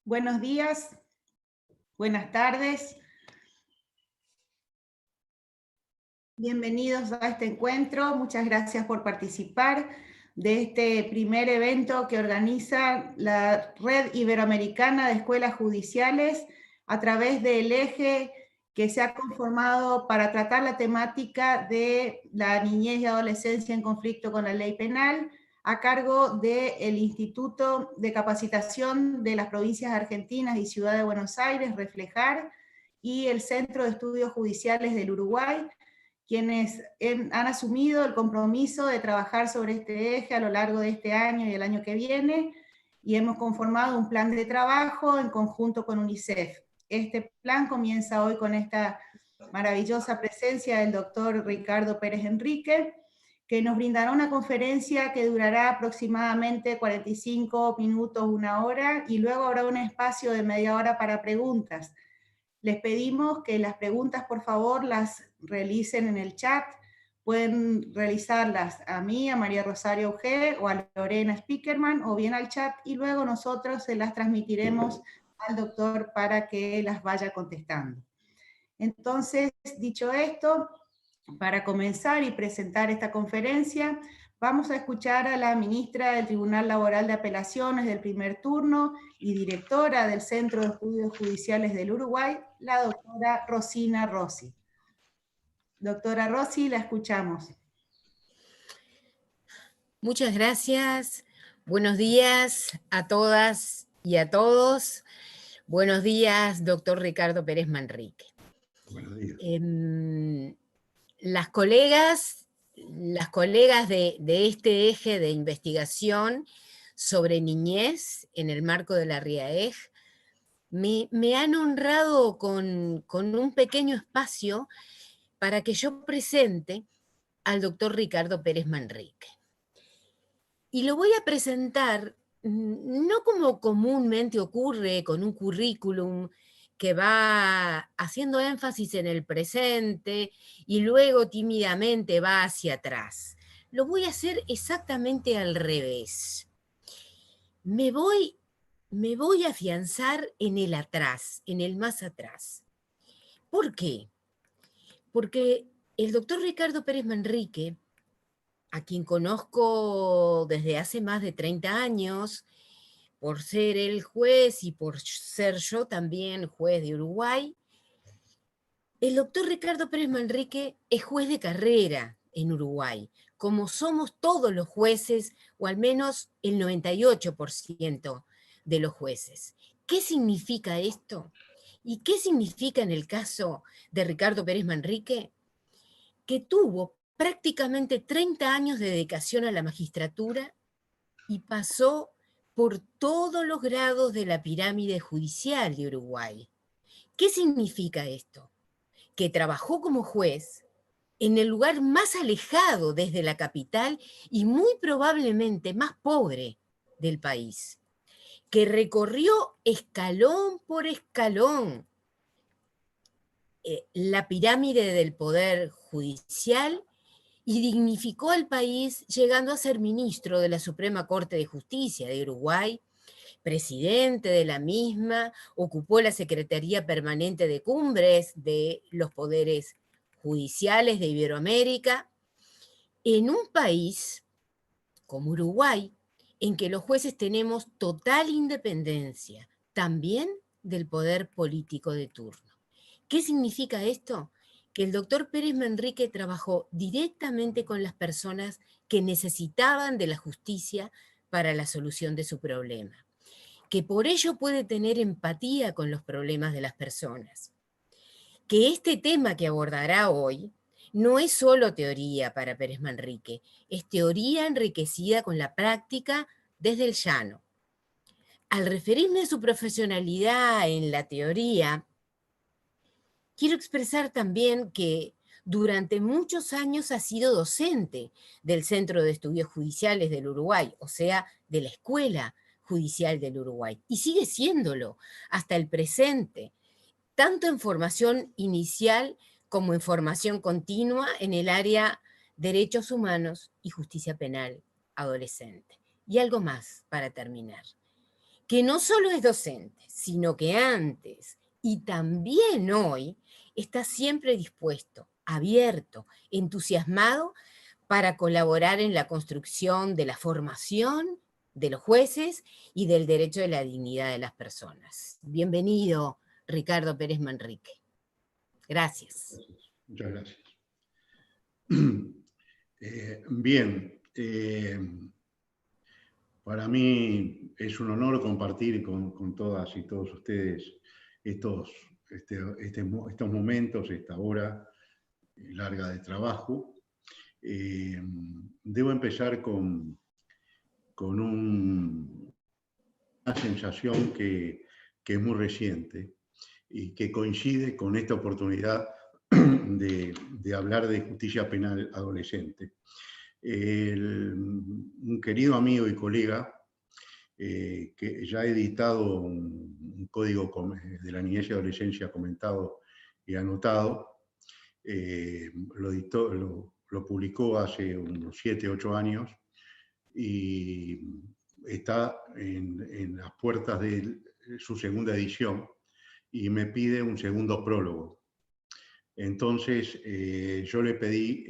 Buenos días, buenas tardes. Bienvenidos a este encuentro. Muchas gracias por participar de este primer evento que organiza la Red Iberoamericana de Escuelas Judiciales a través del eje que se ha conformado para tratar la temática de la niñez y adolescencia en conflicto con la ley penal, a cargo del Instituto de Capacitación de las Provincias Argentinas y Ciudad de Buenos Aires, Reflejar, y el Centro de Estudios Judiciales del Uruguay, quienes han asumido el compromiso de trabajar sobre este eje a lo largo de este año y el año que viene, y hemos conformado un plan de trabajo en conjunto con UNICEF. Este plan comienza hoy con esta maravillosa presencia del doctor Ricardo Pérez Enrique, que nos brindará una conferencia que durará aproximadamente 45 minutos, una hora, y luego habrá un espacio de media hora para preguntas. Les pedimos que las preguntas, por favor, las realicen en el chat. Pueden realizarlas a mí, a María Rosario G, o a Lorena Spickerman, o bien al chat, y luego nosotros se las transmitiremos al doctor para que las vaya contestando. Entonces, dicho esto, para comenzar y presentar esta conferencia, vamos a escuchar a la ministra del Tribunal Laboral de Apelaciones del primer turno y directora del Centro de Estudios Judiciales del Uruguay, la doctora Rosina Rossi. Doctora Rossi, la escuchamos. Muchas gracias. Buenos días a todas y a todos. Buenos días, doctor Ricardo Pérez Manrique. Buenos días. Las colegas de este eje de investigación sobre niñez en el marco de la RIAEJ me han honrado con un pequeño espacio para que yo presente al doctor Ricardo Pérez Manrique. Y lo voy a presentar no como comúnmente ocurre con un currículum que va haciendo énfasis en el presente y luego tímidamente va hacia atrás. Lo voy a hacer exactamente al revés. Me voy a afianzar en el atrás, en el más atrás. ¿Por qué? Porque el doctor Ricardo Pérez Manrique, a quien conozco desde hace más de 30 años, por ser él juez y por ser yo también juez de Uruguay, el doctor Ricardo Pérez Manrique es juez de carrera en Uruguay, como somos todos los jueces, o al menos el 98% de los jueces. ¿Qué significa esto? ¿Y qué significa en el caso de Ricardo Pérez Manrique? Que tuvo prácticamente 30 años de dedicación a la magistratura y pasó por todos los grados de la pirámide judicial de Uruguay. ¿Qué significa esto? Que trabajó como juez en el lugar más alejado desde la capital y muy probablemente más pobre del país, que recorrió escalón por escalón la pirámide del poder judicial y dignificó al país llegando a ser ministro de la Suprema Corte de Justicia de Uruguay, presidente de la misma, ocupó la Secretaría Permanente de Cumbres de los Poderes Judiciales de Iberoamérica, en un país como Uruguay, en que los jueces tenemos total independencia, también del poder político de turno. ¿Qué significa esto? Que el doctor Pérez Manrique trabajó directamente con las personas que necesitaban de la justicia para la solución de su problema, que por ello puede tener empatía con los problemas de las personas, que este tema que abordará hoy no es solo teoría para Pérez Manrique, es teoría enriquecida con la práctica desde el llano. Al referirme a su profesionalidad en la teoría, quiero expresar también que durante muchos años ha sido docente del Centro de Estudios Judiciales del Uruguay, o sea, de la Escuela Judicial del Uruguay, y sigue siéndolo hasta el presente, tanto en formación inicial como en formación continua en el área derechos humanos y justicia penal adolescente. Y algo más para terminar. que no solo es docente, sino que antes y también hoy está siempre dispuesto, abierto, entusiasmado para colaborar en la construcción de la formación de los jueces y del derecho de la dignidad de las personas. Bienvenido, Ricardo Pérez Manrique. Gracias. Muchas gracias. Bien, para mí es un honor compartir con todas y todos ustedes estos momentos, esta hora larga de trabajo. Debo empezar con una sensación que es muy reciente y que coincide con esta oportunidad de hablar de justicia penal adolescente. Un querido amigo y colega que ya ha editado un código de la niñez y adolescencia comentado y anotado, lo publicó hace unos 7, 8 años y está en las puertas de su segunda edición y me pide un segundo prólogo. Entonces yo le pedí,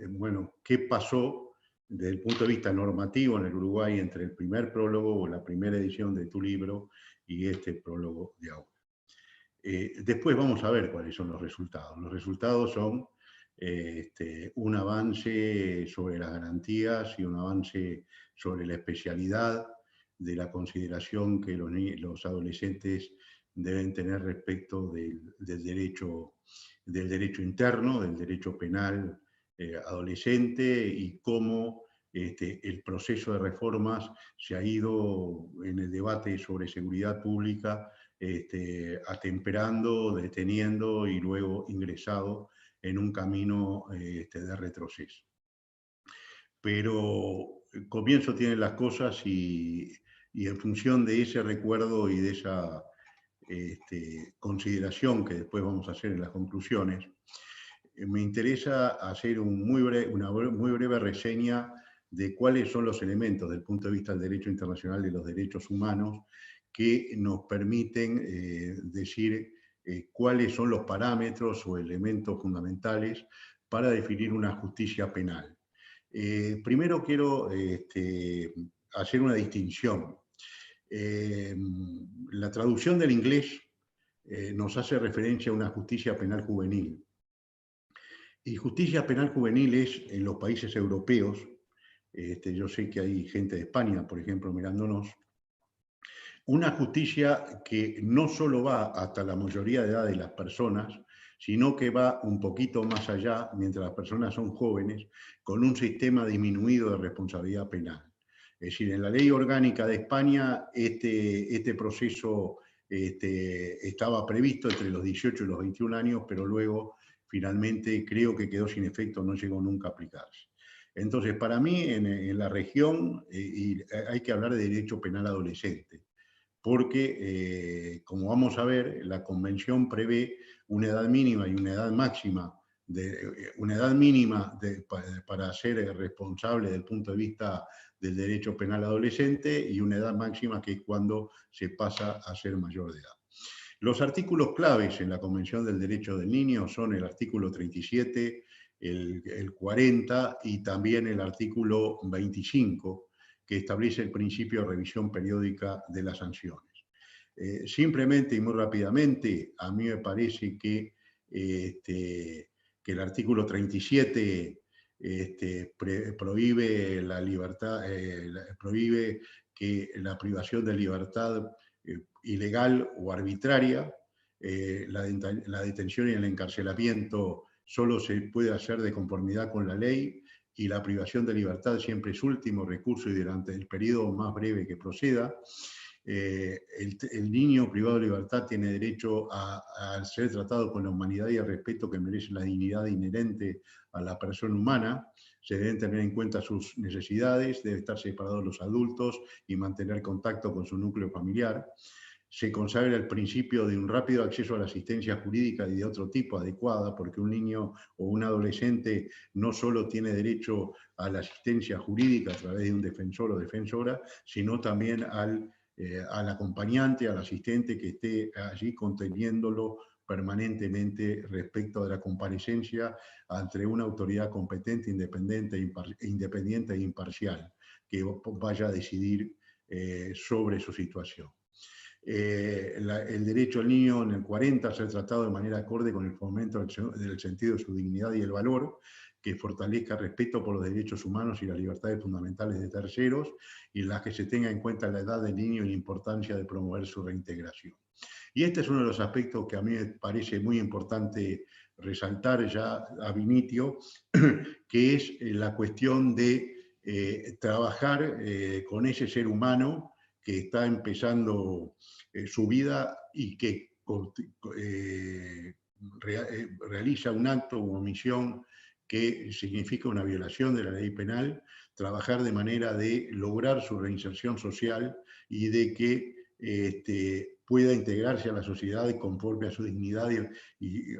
bueno, qué pasó desde el punto de vista normativo en el Uruguay entre el primer prólogo o la primera edición de tu libro y este prólogo de ahora. Después vamos a ver cuáles son los resultados. Los resultados son un avance sobre las garantías y un avance sobre la especialidad de la consideración que los adolescentes deben tener respecto del derecho interno, del derecho penal adolescente y cómo el proceso de reformas se ha ido en el debate sobre seguridad pública atemperando, deteniendo y luego ingresado en un camino de retroceso. Pero el comienzo tienen las cosas y en función de ese recuerdo y de esa consideración que después vamos a hacer en las conclusiones, me interesa hacer una muy breve reseña de cuáles son los elementos desde el punto de vista del derecho internacional de los derechos humanos que nos permiten decir cuáles son los parámetros o elementos fundamentales para definir una justicia penal. Primero quiero hacer una distinción. La traducción del inglés nos hace referencia a una justicia penal juvenil. Y justicia penal juvenil es en los países europeos, yo sé que hay gente de España, por ejemplo, mirándonos, una justicia que no solo va hasta la mayoría de edad de las personas, sino que va un poquito más allá, mientras las personas son jóvenes, con un sistema disminuido de responsabilidad penal. Es decir, en la ley orgánica de España este proceso estaba previsto entre los 18 y los 21 años, pero luego finalmente creo que quedó sin efecto, no llegó nunca a aplicarse. Entonces, para mí, en la región hay que hablar de derecho penal adolescente, porque, como vamos a ver, la Convención prevé una edad mínima y una edad máxima, para ser responsable desde el punto de vista del derecho penal adolescente y una edad máxima que es cuando se pasa a ser mayor de edad. Los artículos claves en la Convención del Derecho del Niño son el artículo 37, el 40 y también el artículo 25, que establece el principio de revisión periódica de las sanciones. Simplemente y muy rápidamente, a mí me parece que el artículo 37 prohíbe la libertad, prohíbe que la privación de libertad ilegal o arbitraria, la detención y el encarcelamiento solo se puede hacer de conformidad con la ley y la privación de libertad siempre es último recurso y durante el periodo más breve que proceda. El niño privado de libertad tiene derecho a ser tratado con la humanidad y el respeto que merece la dignidad inherente a la persona humana. Se deben tener en cuenta sus necesidades, debe estar separado de los adultos y mantener contacto con su núcleo familiar. Se consagra el principio de un rápido acceso a la asistencia jurídica y de otro tipo adecuada, porque un niño o un adolescente no solo tiene derecho a la asistencia jurídica a través de un defensor o defensora, sino también al al acompañante, al asistente que esté allí conteniéndolo permanentemente respecto de la comparecencia ante una autoridad competente, independiente e imparcial, que vaya a decidir sobre su situación. El derecho al niño en el 40 a ser tratado de manera acorde con el fomento del sentido de su dignidad y el valor, que fortalezca el respeto por los derechos humanos y las libertades fundamentales de terceros, y en las que se tenga en cuenta la edad del niño y la importancia de promover su reintegración. Y este es uno de los aspectos que a mí me parece muy importante resaltar ya ab initio, que es la cuestión de trabajar con ese ser humano que está empezando su vida y que realiza un acto o omisión que significa una violación de la ley penal, trabajar de manera de lograr su reinserción social y de que pueda integrarse a la sociedad conforme a su dignidad y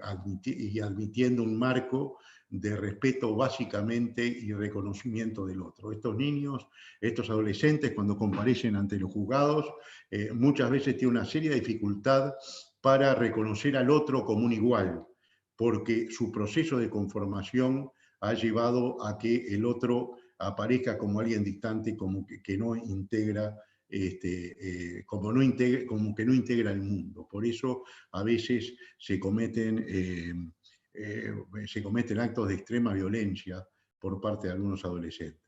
admitiendo un marco de respeto básicamente y reconocimiento del otro. Estos niños, estos adolescentes, cuando comparecen ante los juzgados, muchas veces tienen una seria dificultad para reconocer al otro como un igual, porque su proceso de conformación ha llevado a que el otro aparezca como alguien distante, como que no integra, como que no integra el mundo. Por eso a veces se cometen actos de extrema violencia por parte de algunos adolescentes.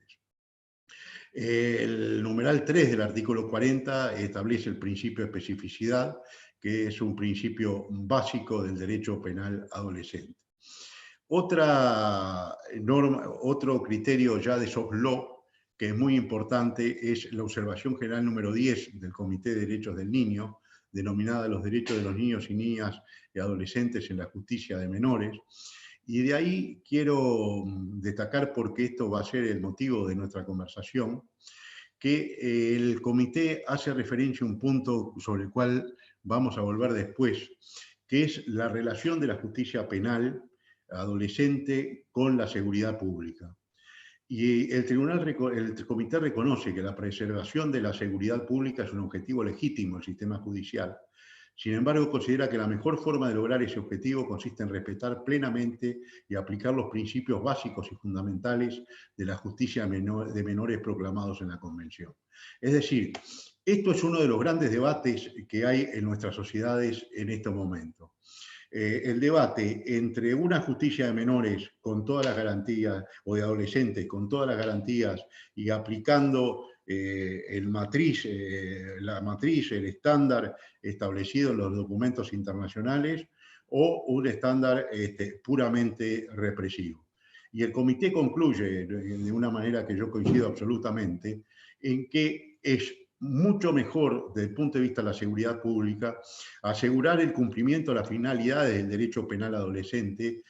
El numeral 3 del artículo 40 establece el principio de especificidad, que es un principio básico del derecho penal adolescente. Otro criterio ya de soft law, que es muy importante, es la observación general número 10 del Comité de Derechos del Niño, denominada Los derechos de los niños y niñas y adolescentes en la justicia de menores. Y de ahí quiero destacar, porque esto va a ser el motivo de nuestra conversación, que el comité hace referencia a un punto sobre el cual vamos a volver después, que es la relación de la justicia penal adolescente con la seguridad pública. Y el comité reconoce que la preservación de la seguridad pública es un objetivo legítimo del sistema judicial. Sin embargo, considera que la mejor forma de lograr ese objetivo consiste en respetar plenamente y aplicar los principios básicos y fundamentales de la justicia de menores proclamados en la Convención. Es decir, esto es uno de los grandes debates que hay en nuestras sociedades en este momento. El debate entre una justicia de menores con todas las garantías, o de adolescentes con todas las garantías, y aplicando la matriz, el estándar establecido en los documentos internacionales, o un estándar puramente represivo. Y el comité concluye, de una manera que yo coincido absolutamente, en que es mucho mejor, desde el punto de vista de la seguridad pública, asegurar el cumplimiento de las finalidades del derecho penal adolescente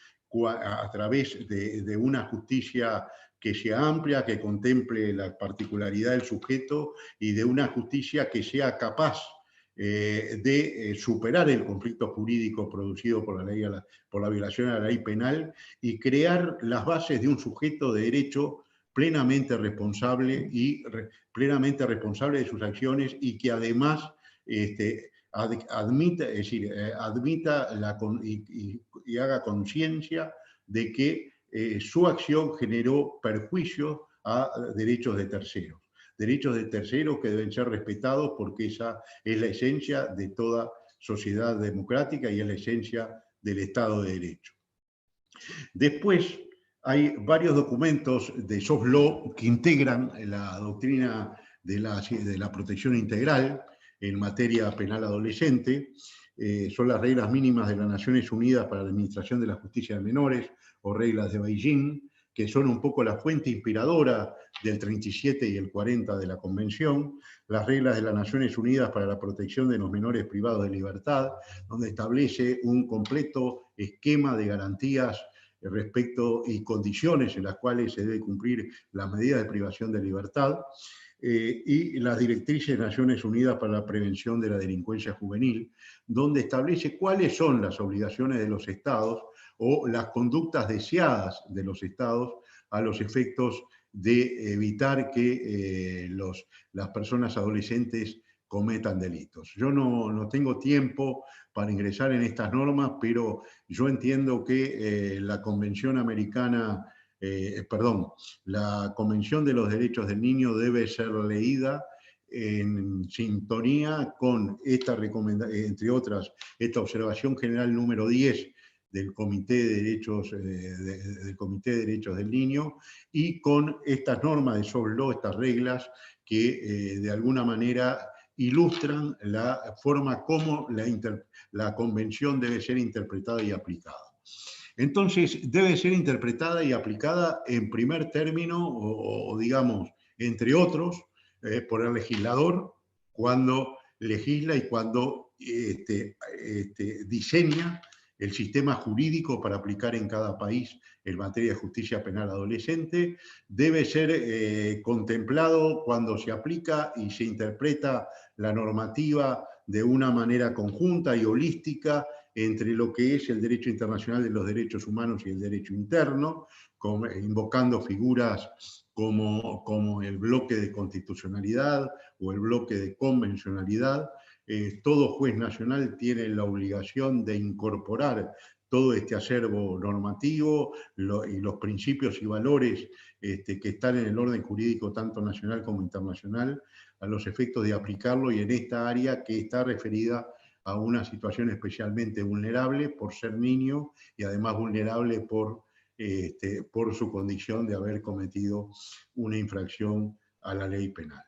a través de una justicia que sea amplia, que contemple la particularidad del sujeto, y de una justicia que sea capaz de superar el conflicto jurídico producido por la violación a la ley penal, y crear las bases de un sujeto de derecho plenamente responsable de sus acciones, y que además admita y haga conciencia de que su acción generó perjuicio a derechos de terceros que deben ser respetados, porque esa es la esencia de toda sociedad democrática y es la esencia del Estado de Derecho. Después, hay varios documentos de soft law que integran la doctrina de la protección integral en materia penal adolescente. Son las reglas mínimas de las Naciones Unidas para la Administración de la Justicia de Menores, o reglas de Beijing, que son un poco la fuente inspiradora del 37 y el 40 de la Convención. Las reglas de las Naciones Unidas para la protección de los menores privados de libertad, donde establece un completo esquema de garantías respecto y condiciones en las cuales se debe cumplir las medidas de privación de libertad, y las directrices de Naciones Unidas para la prevención de la delincuencia juvenil, donde establece cuáles son las obligaciones de los Estados o las conductas deseadas de los Estados a los efectos de evitar que las personas adolescentes cometan delitos. Yo no tengo tiempo para ingresar en estas normas, pero yo entiendo que la Convención Americana, la Convención de los Derechos del Niño debe ser leída en sintonía con esta recomendación, entre otras, esta observación general número 10 del Comité de Derechos del Niño, y con estas normas de soft law, estas reglas que de alguna manera ilustran la forma como la Convención debe ser interpretada y aplicada. Entonces, debe ser interpretada y aplicada en primer término, o digamos, entre otros, por el legislador cuando legisla y cuando diseña el sistema jurídico para aplicar en cada país en materia de justicia penal adolescente. Debe ser contemplado cuando se aplica y se interpreta la normativa de una manera conjunta y holística entre lo que es el derecho internacional de los derechos humanos y el derecho interno, invocando figuras como el bloque de constitucionalidad o el bloque de convencionalidad. Todo juez nacional tiene la obligación de incorporar todo este acervo normativo y los principios y valores que están en el orden jurídico tanto nacional como internacional a los efectos de aplicarlo, y en esta área que está referida a una situación especialmente vulnerable por ser niño y además vulnerable por su condición de haber cometido una infracción a la ley penal.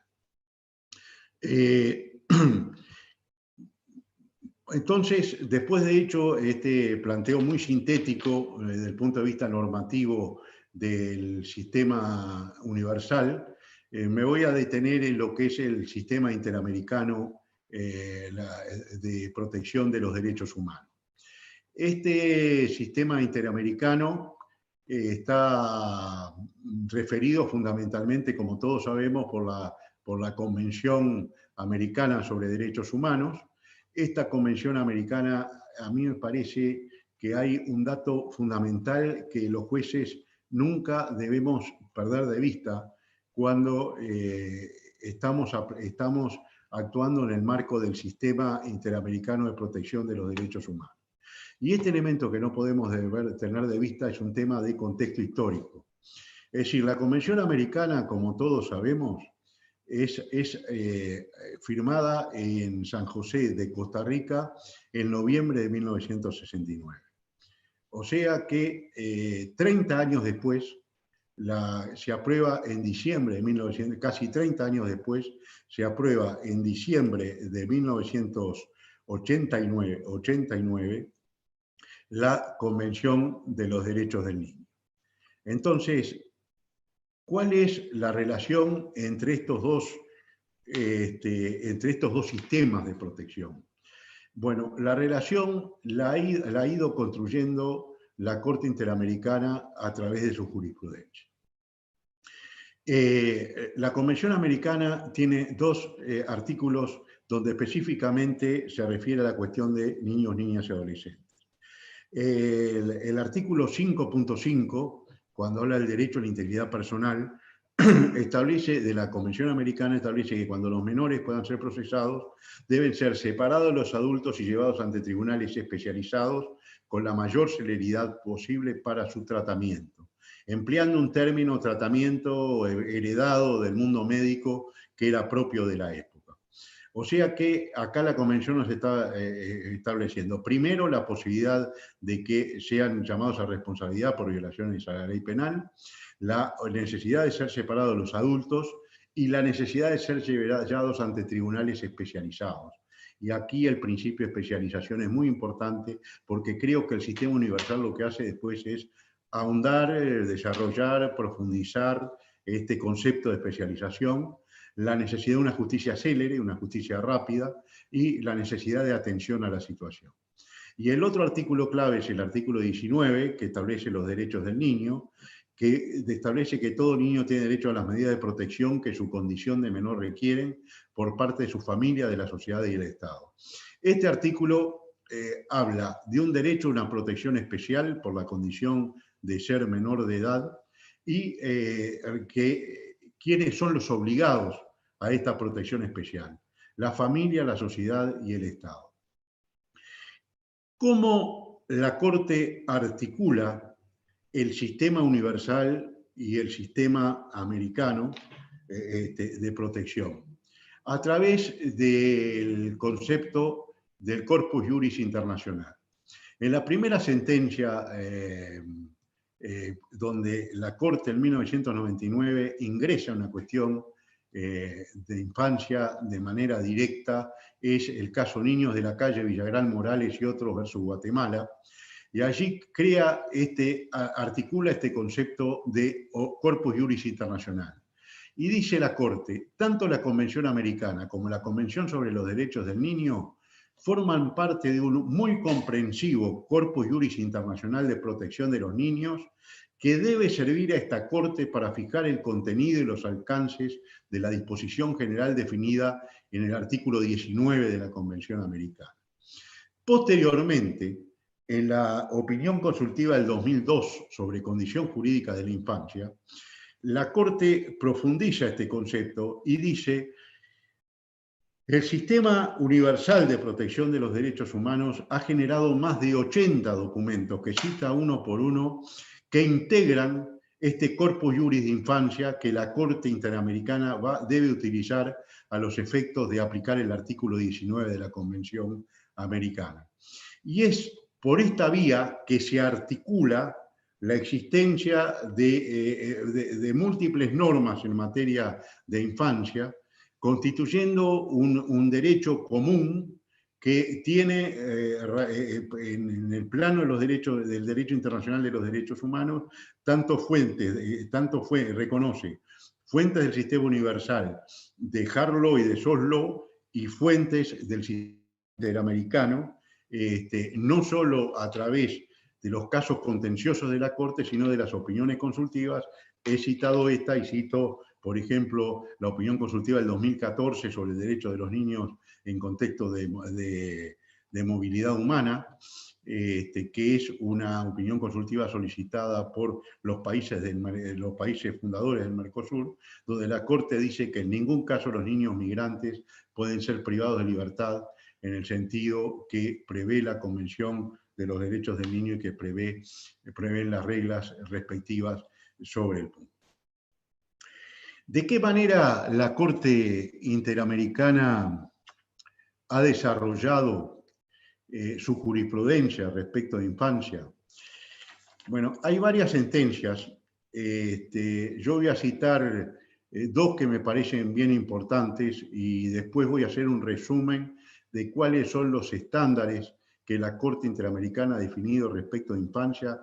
Entonces, después de hecho este planteo muy sintético desde el punto de vista normativo del sistema universal, me voy a detener en lo que es el sistema interamericano de protección de los derechos humanos. Este sistema interamericano está referido fundamentalmente, como todos sabemos, por la Convención Americana sobre Derechos Humanos. Esta Convención Americana, a mí me parece que hay un dato fundamental que los jueces nunca debemos perder de vista cuando estamos actuando en el marco del sistema interamericano de protección de los derechos humanos. Y este elemento que no podemos tener de vista es un tema de contexto histórico. Es decir, la Convención Americana, como todos sabemos, es firmada en San José de Costa Rica en noviembre de 1969. O sea que 30 años después, se aprueba en diciembre de 1900, casi 30 años después, se aprueba en diciembre de 1989 la Convención de los Derechos del Niño. Entonces, ¿cuál es la relación entre estos dos sistemas de protección? Bueno, la relación la ha ido construyendo la Corte Interamericana a través de su jurisprudencia. La Convención Americana tiene dos artículos donde específicamente se refiere a la cuestión de niños, niñas y adolescentes. El artículo 5.5, cuando habla del derecho a la integridad personal, de la Convención Americana establece que cuando los menores puedan ser procesados, deben ser separados los adultos y llevados ante tribunales especializados con la mayor celeridad posible para su tratamiento, empleando un término tratamiento heredado del mundo médico que era propio de la época. O sea que acá la Convención nos está estableciendo, primero, la posibilidad de que sean llamados a responsabilidad por violaciones a la ley penal, la necesidad de ser separados los adultos y la necesidad de ser llevados ante tribunales especializados. Y aquí el principio de especialización es muy importante porque creo que el sistema universal lo que hace después es ahondar, desarrollar, profundizar este concepto de especialización, la necesidad de una justicia célere, una justicia rápida y la necesidad de atención a la situación. Y el otro artículo clave es el artículo 19, que establece los derechos del niño, que establece que todo niño tiene derecho a las medidas de protección que su condición de menor requieren por parte de su familia, de la sociedad y del Estado. Este artículo habla de un derecho a una protección especial por la condición de ser menor de edad y quiénes son los obligados a esta protección especial. la familia, la sociedad y el Estado. ¿Cómo la Corte articula el sistema universal y el sistema americano de protección? A través del concepto del Corpus Juris Internacional. En la primera sentencia, donde la Corte en 1999 ingresa una cuestión de infancia de manera directa, es el caso Niños de la Calle, Villagrán Morales y otros versus Guatemala, y allí articula este concepto de Corpus Juris Internacional. Y dice la Corte, tanto la Convención Americana como la Convención sobre los Derechos del Niño forman parte de un muy comprensivo Corpus Juris Internacional de protección de los niños que debe servir a esta Corte para fijar el contenido y los alcances de la disposición general definida en el artículo 19 de la Convención Americana. Posteriormente, en la opinión consultiva del 2002 sobre condición jurídica de la infancia, la Corte profundiza este concepto y dice: el sistema universal de protección de los derechos humanos ha generado más de 80 documentos, que cita uno por uno, que integran este corpus juris de infancia que la Corte Interamericana debe utilizar a los efectos de aplicar el artículo 19 de la Convención Americana. Y es por esta vía que se articula la existencia de múltiples normas en materia de infancia, constituyendo un derecho común que tiene en el plano de los derechos, del derecho internacional de los derechos humanos, reconoce fuentes del sistema universal de Harlow y de Soslow y fuentes del sistema interamericano, no solo a través de los casos contenciosos de la Corte, sino de las opiniones consultivas. He citado esta y cito, por ejemplo, la opinión consultiva del 2014 sobre el derecho de los niños en contexto de movilidad humana, que es una opinión consultiva solicitada por los países fundadores del Mercosur, donde la Corte dice que en ningún caso los niños migrantes pueden ser privados de libertad en el sentido que prevé la Convención de los Derechos del Niño y que prevén las reglas respectivas sobre el punto. ¿De qué manera la Corte Interamericana ha desarrollado su jurisprudencia respecto de infancia? Bueno, hay varias sentencias. Yo voy a citar dos que me parecen bien importantes y después voy a hacer un resumen de cuáles son los estándares que la Corte Interamericana ha definido respecto de infancia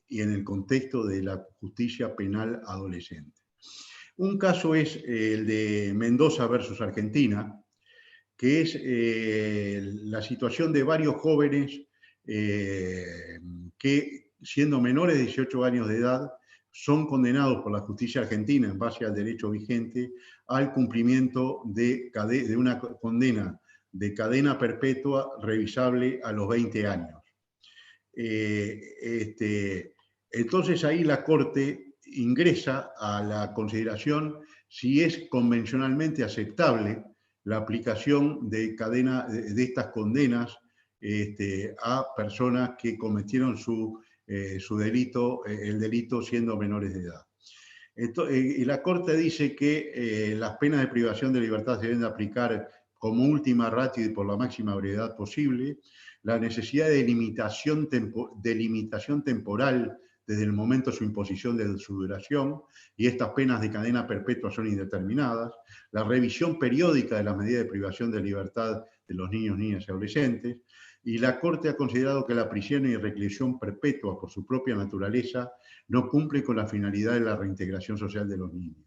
y en el contexto de la justicia penal adolescente. Un caso es el de Mendoza versus Argentina, que es la situación de varios jóvenes que, siendo menores de 18 años de edad, son condenados por la justicia argentina en base al derecho vigente al cumplimiento de una condena de cadena perpetua revisable a los 20 años. Entonces ahí la Corte ingresa a la consideración si es convencionalmente aceptable la aplicación de estas condenas a personas que cometieron el delito siendo menores de edad. Y la Corte dice que las penas de privación de libertad se deben de aplicar como última ratio y por la máxima brevedad posible, la necesidad de limitación temporal desde el momento de su imposición de su duración, y estas penas de cadena perpetua son indeterminadas, la revisión periódica de las medidas de privación de libertad de los niños, niñas y adolescentes, y la Corte ha considerado que la prisión y reclusión perpetua por su propia naturaleza no cumple con la finalidad de la reintegración social de los niños.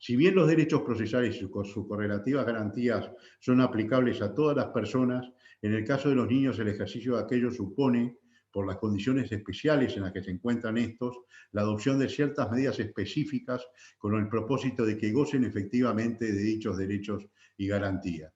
Si bien los derechos procesales y sus correlativas garantías son aplicables a todas las personas, en el caso de los niños el ejercicio de aquello supone, por las condiciones especiales en las que se encuentran estos, la adopción de ciertas medidas específicas con el propósito de que gocen efectivamente de dichos derechos y garantías.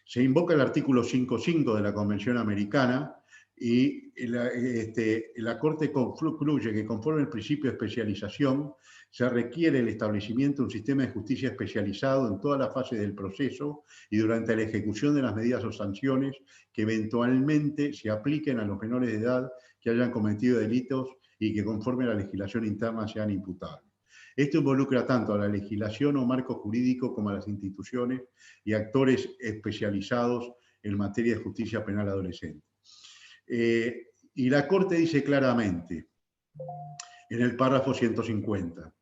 Se invoca el artículo 5.5 de la Convención Americana y la Corte concluye que conforme al principio de especialización, se requiere el establecimiento de un sistema de justicia especializado en todas las fases del proceso y durante la ejecución de las medidas o sanciones que eventualmente se apliquen a los menores de edad que hayan cometido delitos y que conforme a la legislación interna sean imputables. Esto involucra tanto a la legislación o marco jurídico como a las instituciones y actores especializados en materia de justicia penal adolescente. Y la Corte dice claramente, en el párrafo 150,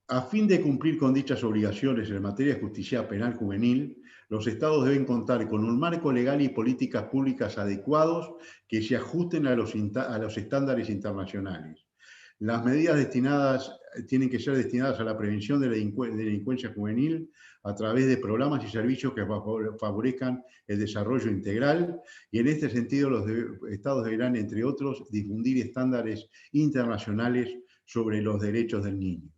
a fin de cumplir con dichas obligaciones en materia de justicia penal juvenil, los Estados deben contar con un marco legal y políticas públicas adecuados que se ajusten a los estándares internacionales. Las medidas tienen que ser destinadas a la prevención de la delincuencia juvenil a través de programas y servicios que favorezcan el desarrollo integral, y en este sentido los Estados deberán, entre otros, difundir estándares internacionales sobre los derechos del niño.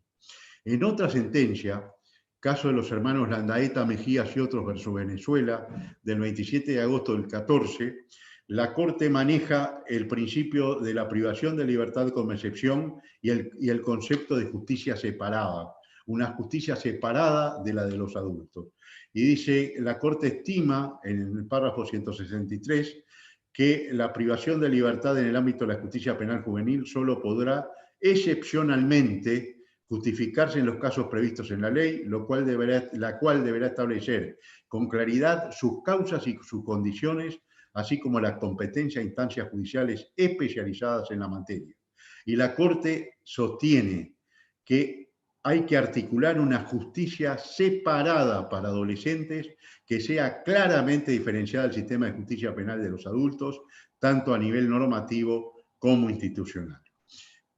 En otra sentencia, caso de los hermanos Landaeta, Mejías y otros versus Venezuela, del 27 de agosto del 14, la Corte maneja el principio de la privación de libertad como excepción y el concepto de justicia separada, una justicia separada de la de los adultos. Y dice, la Corte estima, en el párrafo 163, que la privación de libertad en el ámbito de la justicia penal juvenil solo podrá excepcionalmente justificarse en los casos previstos en la ley, la cual deberá establecer con claridad sus causas y sus condiciones, así como la competencia de instancias judiciales especializadas en la materia. Y la Corte sostiene que hay que articular una justicia separada para adolescentes que sea claramente diferenciada del sistema de justicia penal de los adultos, tanto a nivel normativo como institucional.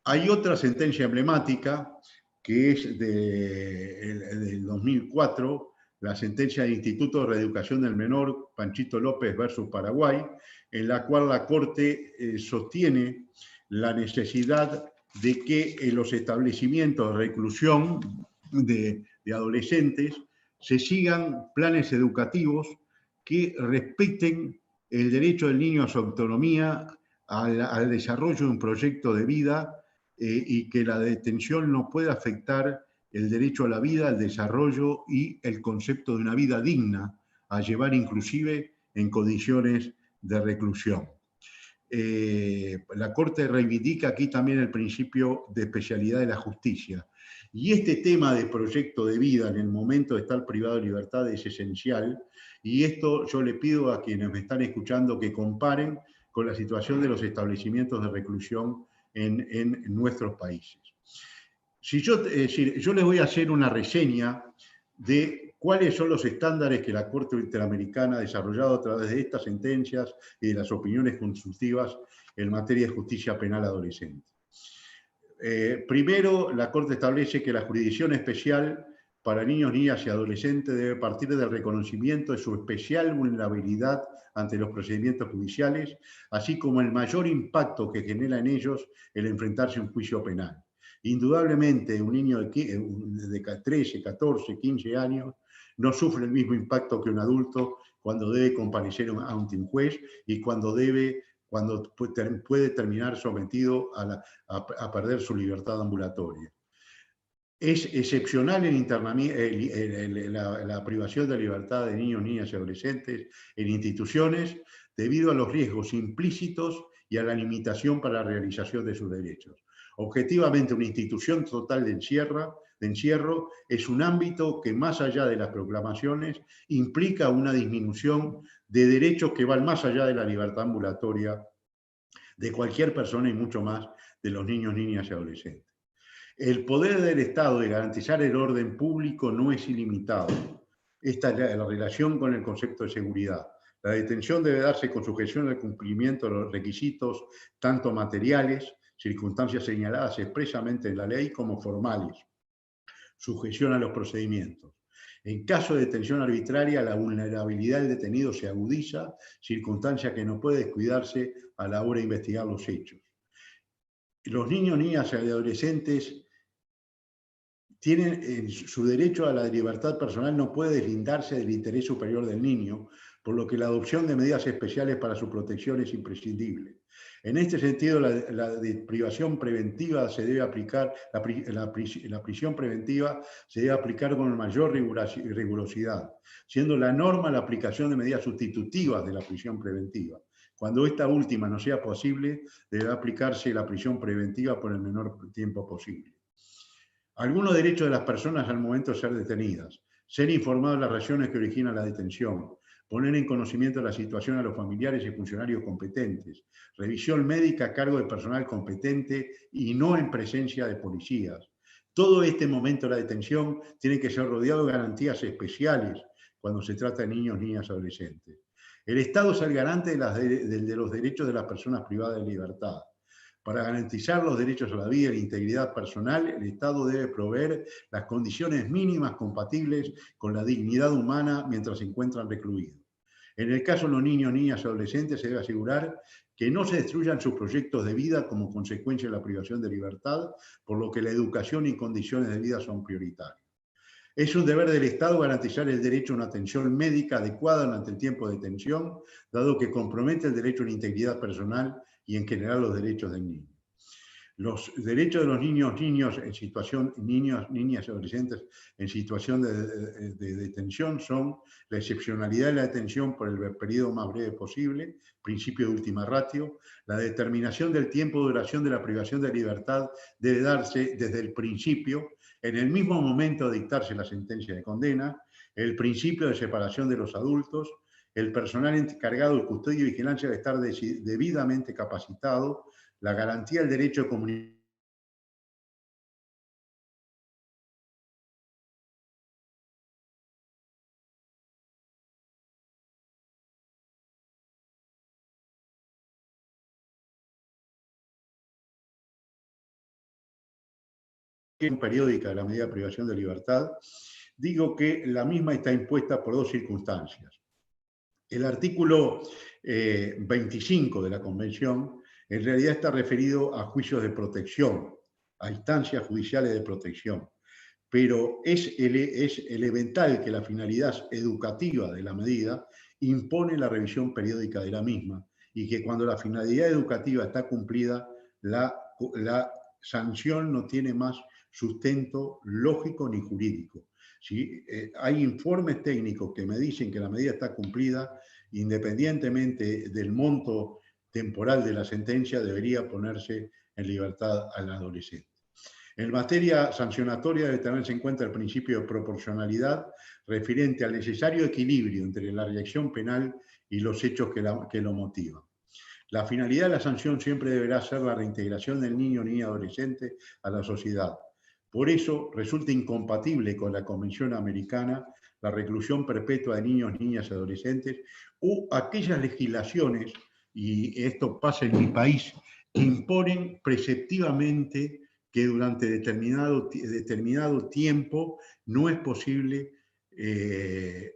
Hay otra sentencia emblemática que es del 2004, la sentencia del Instituto de Reeducación del Menor, Panchito López versus Paraguay, en la cual la Corte sostiene la necesidad de que en los establecimientos de reclusión de adolescentes se sigan planes educativos que respeten el derecho del niño a su autonomía, al desarrollo de un proyecto de vida, y que la detención no pueda afectar el derecho a la vida, al desarrollo y el concepto de una vida digna, a llevar inclusive en condiciones de reclusión. La Corte reivindica aquí también el principio de especialidad de la justicia. Y este tema de proyecto de vida en el momento de estar privado de libertad es esencial, y esto yo le pido a quienes me están escuchando que comparen con la situación de los establecimientos de reclusión en nuestros países. Yo les voy a hacer una reseña de cuáles son los estándares que la Corte Interamericana ha desarrollado a través de estas sentencias y de las opiniones consultivas en materia de justicia penal adolescente. Primero, la Corte establece que la jurisdicción especial para niños, niñas y adolescentes debe partir del reconocimiento de su especial vulnerabilidad ante los procedimientos judiciales, así como el mayor impacto que genera en ellos el enfrentarse a un juicio penal. Indudablemente, un niño de 13, 14, 15 años no sufre el mismo impacto que un adulto cuando debe comparecer ante un juez y cuando puede terminar sometido a perder su libertad ambulatoria. Es excepcional la privación de libertad de niños, niñas y adolescentes en instituciones debido a los riesgos implícitos y a la limitación para la realización de sus derechos. Objetivamente, una institución total de encierro es un ámbito que, más allá de las proclamaciones, implica una disminución de derechos que van más allá de la libertad ambulatoria de cualquier persona y mucho más de los niños, niñas y adolescentes. El poder del Estado de garantizar el orden público no es ilimitado. Esta es la relación con el concepto de seguridad. La detención debe darse con sujeción al cumplimiento de los requisitos, tanto materiales, circunstancias señaladas expresamente en la ley, como formales. Sujeción a los procedimientos. En caso de detención arbitraria, la vulnerabilidad del detenido se agudiza, circunstancia que no puede descuidarse a la hora de investigar los hechos. Los niños, niñas y adolescentes tienen su derecho a la libertad personal, no puede deslindarse del interés superior del niño, por lo que la adopción de medidas especiales para su protección es imprescindible. En este sentido, la privación preventiva se debe aplicar, la prisión preventiva se debe aplicar con mayor rigurosidad, siendo la norma la aplicación de medidas sustitutivas de la prisión preventiva. Cuando esta última no sea posible, deberá aplicarse la prisión preventiva por el menor tiempo posible. Algunos derechos de las personas al momento de ser detenidas: ser informados de las razones que originan la detención, poner en conocimiento de la situación a los familiares y funcionarios competentes, revisión médica a cargo del personal competente y no en presencia de policías. Todo este momento de la detención tiene que ser rodeado de garantías especiales cuando se trata de niños, niñas, adolescentes. El Estado es el garante de los derechos de las personas privadas de libertad. Para garantizar los derechos a la vida y la integridad personal, el Estado debe proveer las condiciones mínimas compatibles con la dignidad humana mientras se encuentran recluidos. En el caso de los niños, niñas y adolescentes, se debe asegurar que no se destruyan sus proyectos de vida como consecuencia de la privación de libertad, por lo que la educación y condiciones de vida son prioritarias. Es un deber del Estado garantizar el derecho a una atención médica adecuada durante el tiempo de detención, dado que compromete el derecho a la integridad personal y en general los derechos del niño. Los derechos de los niños, niñas y adolescentes en situación de detención son la excepcionalidad de la detención por el periodo más breve posible, principio de última ratio. La determinación del tiempo de duración de la privación de libertad debe darse desde el principio, en el mismo momento de dictarse la sentencia de condena. El principio de separación de los adultos. El personal encargado de custodia y vigilancia debe estar debidamente capacitado. La garantía del derecho de comunicación periódica de la medida de privación de libertad, digo que la misma está impuesta por dos circunstancias. El artículo 25 de la Convención en realidad está referido a juicios de protección, a instancias judiciales de protección, pero es elemental que la finalidad educativa de la medida impone la revisión periódica de la misma y que cuando la finalidad educativa está cumplida, la sanción no tiene más sustento lógico ni jurídico. ¿Sí? Hay informes técnicos que me dicen que la medida está cumplida, independientemente del monto temporal de la sentencia, debería ponerse en libertad al adolescente. En materia sancionatoria debe tenerse en cuenta el principio de proporcionalidad referente al necesario equilibrio entre la reacción penal y los hechos que lo motivan. La finalidad de la sanción siempre deberá ser la reintegración del niño o niña adolescente a la sociedad. Por eso resulta incompatible con la Convención Americana la reclusión perpetua de niños, niñas y adolescentes u aquellas legislaciones, y esto pasa en mi país, que imponen preceptivamente que durante determinado tiempo no es posible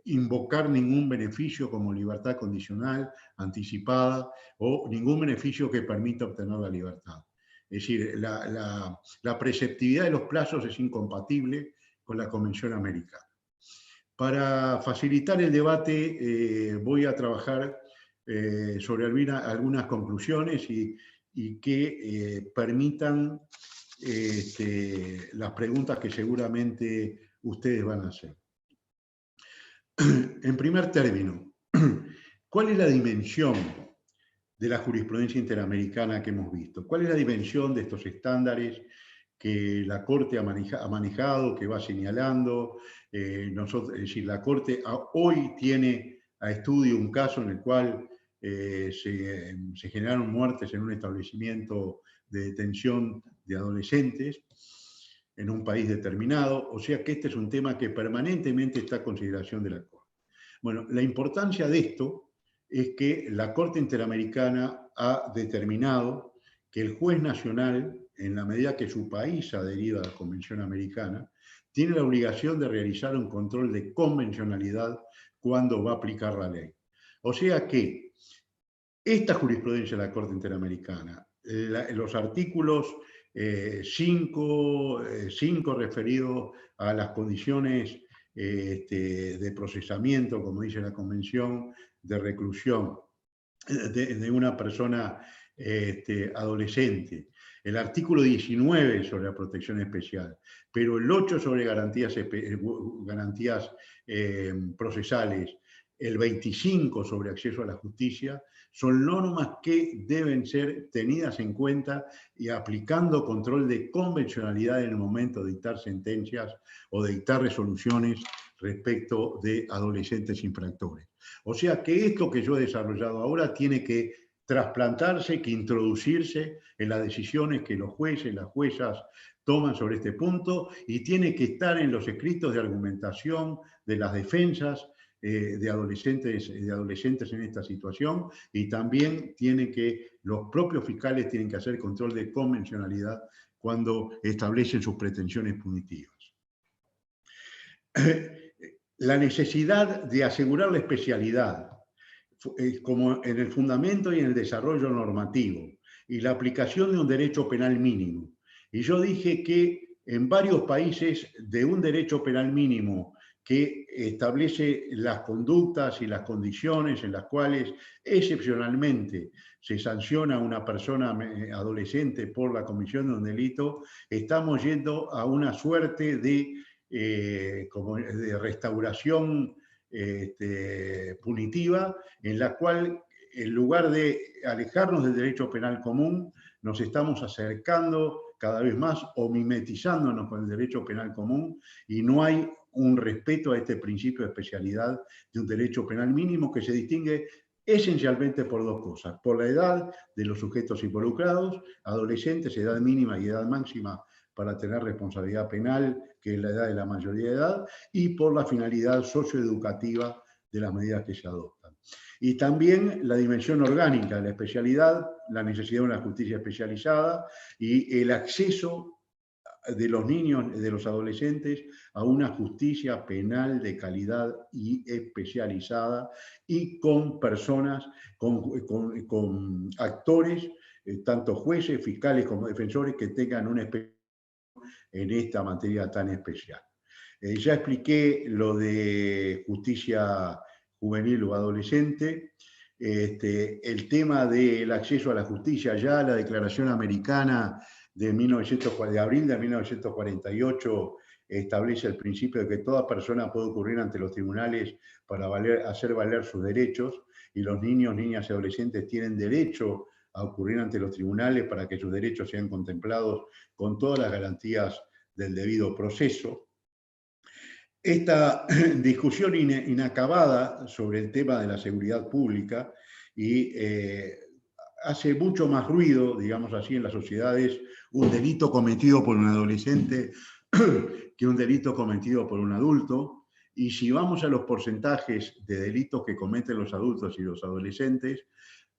invocar ningún beneficio como libertad condicional, anticipada, o ningún beneficio que permita obtener la libertad. Es decir, la preceptividad de los plazos es incompatible con la Convención Americana. Para facilitar el debate, voy a trabajar sobre algunas conclusiones y que permitan las preguntas que seguramente ustedes van a hacer. En primer término, ¿cuál es la dimensión de la jurisprudencia interamericana que hemos visto? ¿Cuál es la dimensión de estos estándares que la Corte ha manejado, que va señalando? Es decir, la Corte hoy tiene a estudio un caso en el cual se generaron muertes en un establecimiento de detención de adolescentes en un país determinado, o sea que este es un tema que permanentemente está a consideración de la Corte. Bueno, la importancia de esto es que la Corte Interamericana ha determinado que el juez nacional, en la medida que su país ha adherido a la Convención Americana, tiene la obligación de realizar un control de convencionalidad cuando va a aplicar la ley. O sea que esta jurisprudencia de la Corte Interamericana, los artículos 5 referidos a las condiciones de procesamiento, como dice la Convención, de reclusión de una persona adolescente, el artículo 19 sobre la protección especial, pero el 8 sobre garantías procesales, el 25 sobre acceso a la justicia, son normas que deben ser tenidas en cuenta y aplicando control de convencionalidad en el momento de dictar sentencias o de dictar resoluciones respecto de adolescentes infractores. O sea que esto que yo he desarrollado ahora tiene que trasplantarse, que introducirse en las decisiones que los jueces, las juezas toman sobre este punto y tiene que estar en los escritos de argumentación de las defensas de adolescentes en esta situación, y también los propios fiscales tienen que hacer control de convencionalidad cuando establecen sus pretensiones punitivas. La necesidad de asegurar la especialidad como en el fundamento y en el desarrollo normativo y la aplicación de un derecho penal mínimo. Y yo dije que en varios países de un derecho penal mínimo que establece las conductas y las condiciones en las cuales excepcionalmente se sanciona a una persona adolescente por la comisión de un delito, estamos yendo a una suerte de restauración punitiva, en la cual, en lugar de alejarnos del derecho penal común, nos estamos acercando cada vez más o mimetizándonos con el derecho penal común, y no hay un respeto a este principio de especialidad de un derecho penal mínimo que se distingue esencialmente por dos cosas: por la edad de los sujetos involucrados, adolescentes, edad mínima y edad máxima para tener responsabilidad penal, que es la edad de la mayoría de edad, y por la finalidad socioeducativa de las medidas que se adoptan. Y también la dimensión orgánica de la especialidad, la necesidad de una justicia especializada y el acceso de los niños, de los adolescentes, a una justicia penal de calidad y especializada, y con personas, con actores, tanto jueces, fiscales como defensores, que tengan una experiencia en esta materia tan especial. Ya expliqué lo de justicia juvenil o adolescente. El tema del acceso a la justicia, ya la Declaración Americana de abril de 1948 establece el principio de que toda persona puede ocurrir ante los tribunales para hacer valer sus derechos, y los niños, niñas y adolescentes tienen derecho a ocurrir ante los tribunales para que sus derechos sean contemplados con todas las garantías del debido proceso. Esta discusión inacabada sobre el tema de la seguridad pública hace mucho más ruido, digamos así, en las sociedades un delito cometido por un adolescente que un delito cometido por un adulto. Y si vamos a los porcentajes de delitos que cometen los adultos y los adolescentes,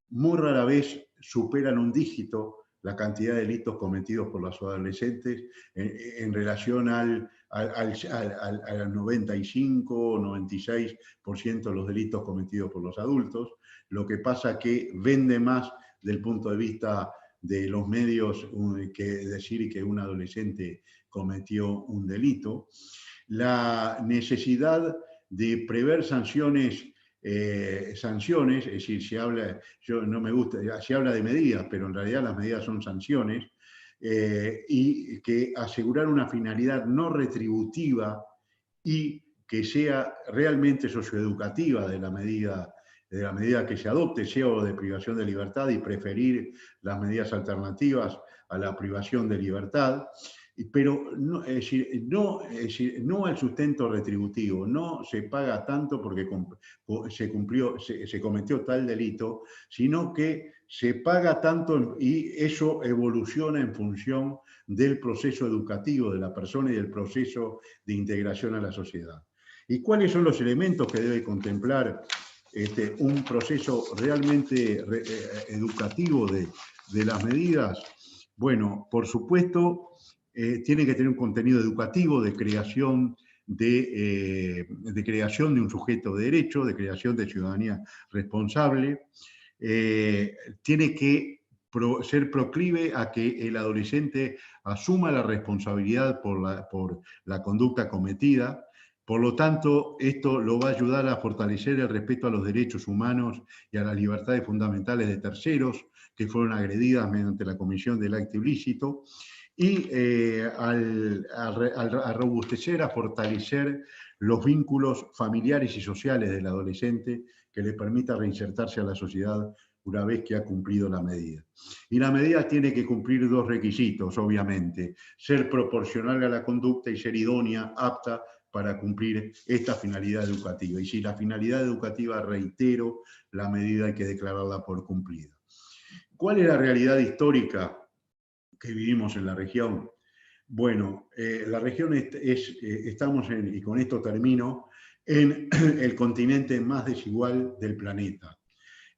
muy rara vez superan un dígito la cantidad de delitos cometidos por los adolescentes en relación al 95 o 96% de los delitos cometidos por los adultos. Lo que pasa que vende más del punto de vista de los medios que decir que un adolescente cometió un delito. La necesidad de prever sanciones, es decir, no me gusta, se habla de medidas, pero en realidad las medidas son sanciones, y que asegurar una finalidad no retributiva y que sea realmente socioeducativa de la medida que se adopte, sea o de privación de libertad, y preferir las medidas alternativas a la privación de libertad. Pero no, no el sustento retributivo, no se paga tanto porque se cometió tal delito, sino que se paga tanto y eso evoluciona en función del proceso educativo de la persona y del proceso de integración a la sociedad. ¿Y cuáles son los elementos que debe contemplar un proceso realmente educativo de las medidas? Bueno, por supuesto, tiene que tener un contenido educativo de creación de un sujeto de derecho, de creación de ciudadanía responsable. Tiene que ser proclive a que el adolescente asuma la responsabilidad por la conducta cometida, Por lo tanto, esto lo va a ayudar a fortalecer el respeto a los derechos humanos y a las libertades fundamentales de terceros que fueron agredidas mediante la comisión del acto ilícito, y a robustecer, a fortalecer los vínculos familiares y sociales del adolescente que le permita reinsertarse a la sociedad una vez que ha cumplido la medida. Y la medida tiene que cumplir dos requisitos, obviamente: ser proporcional a la conducta y ser idónea, apta para cumplir esta finalidad educativa. Y si la finalidad educativa, reitero, la medida hay que declararla por cumplida. ¿Cuál es la realidad histórica que vivimos en la región? Bueno, la región estamos en, y con esto termino, en el continente más desigual del planeta.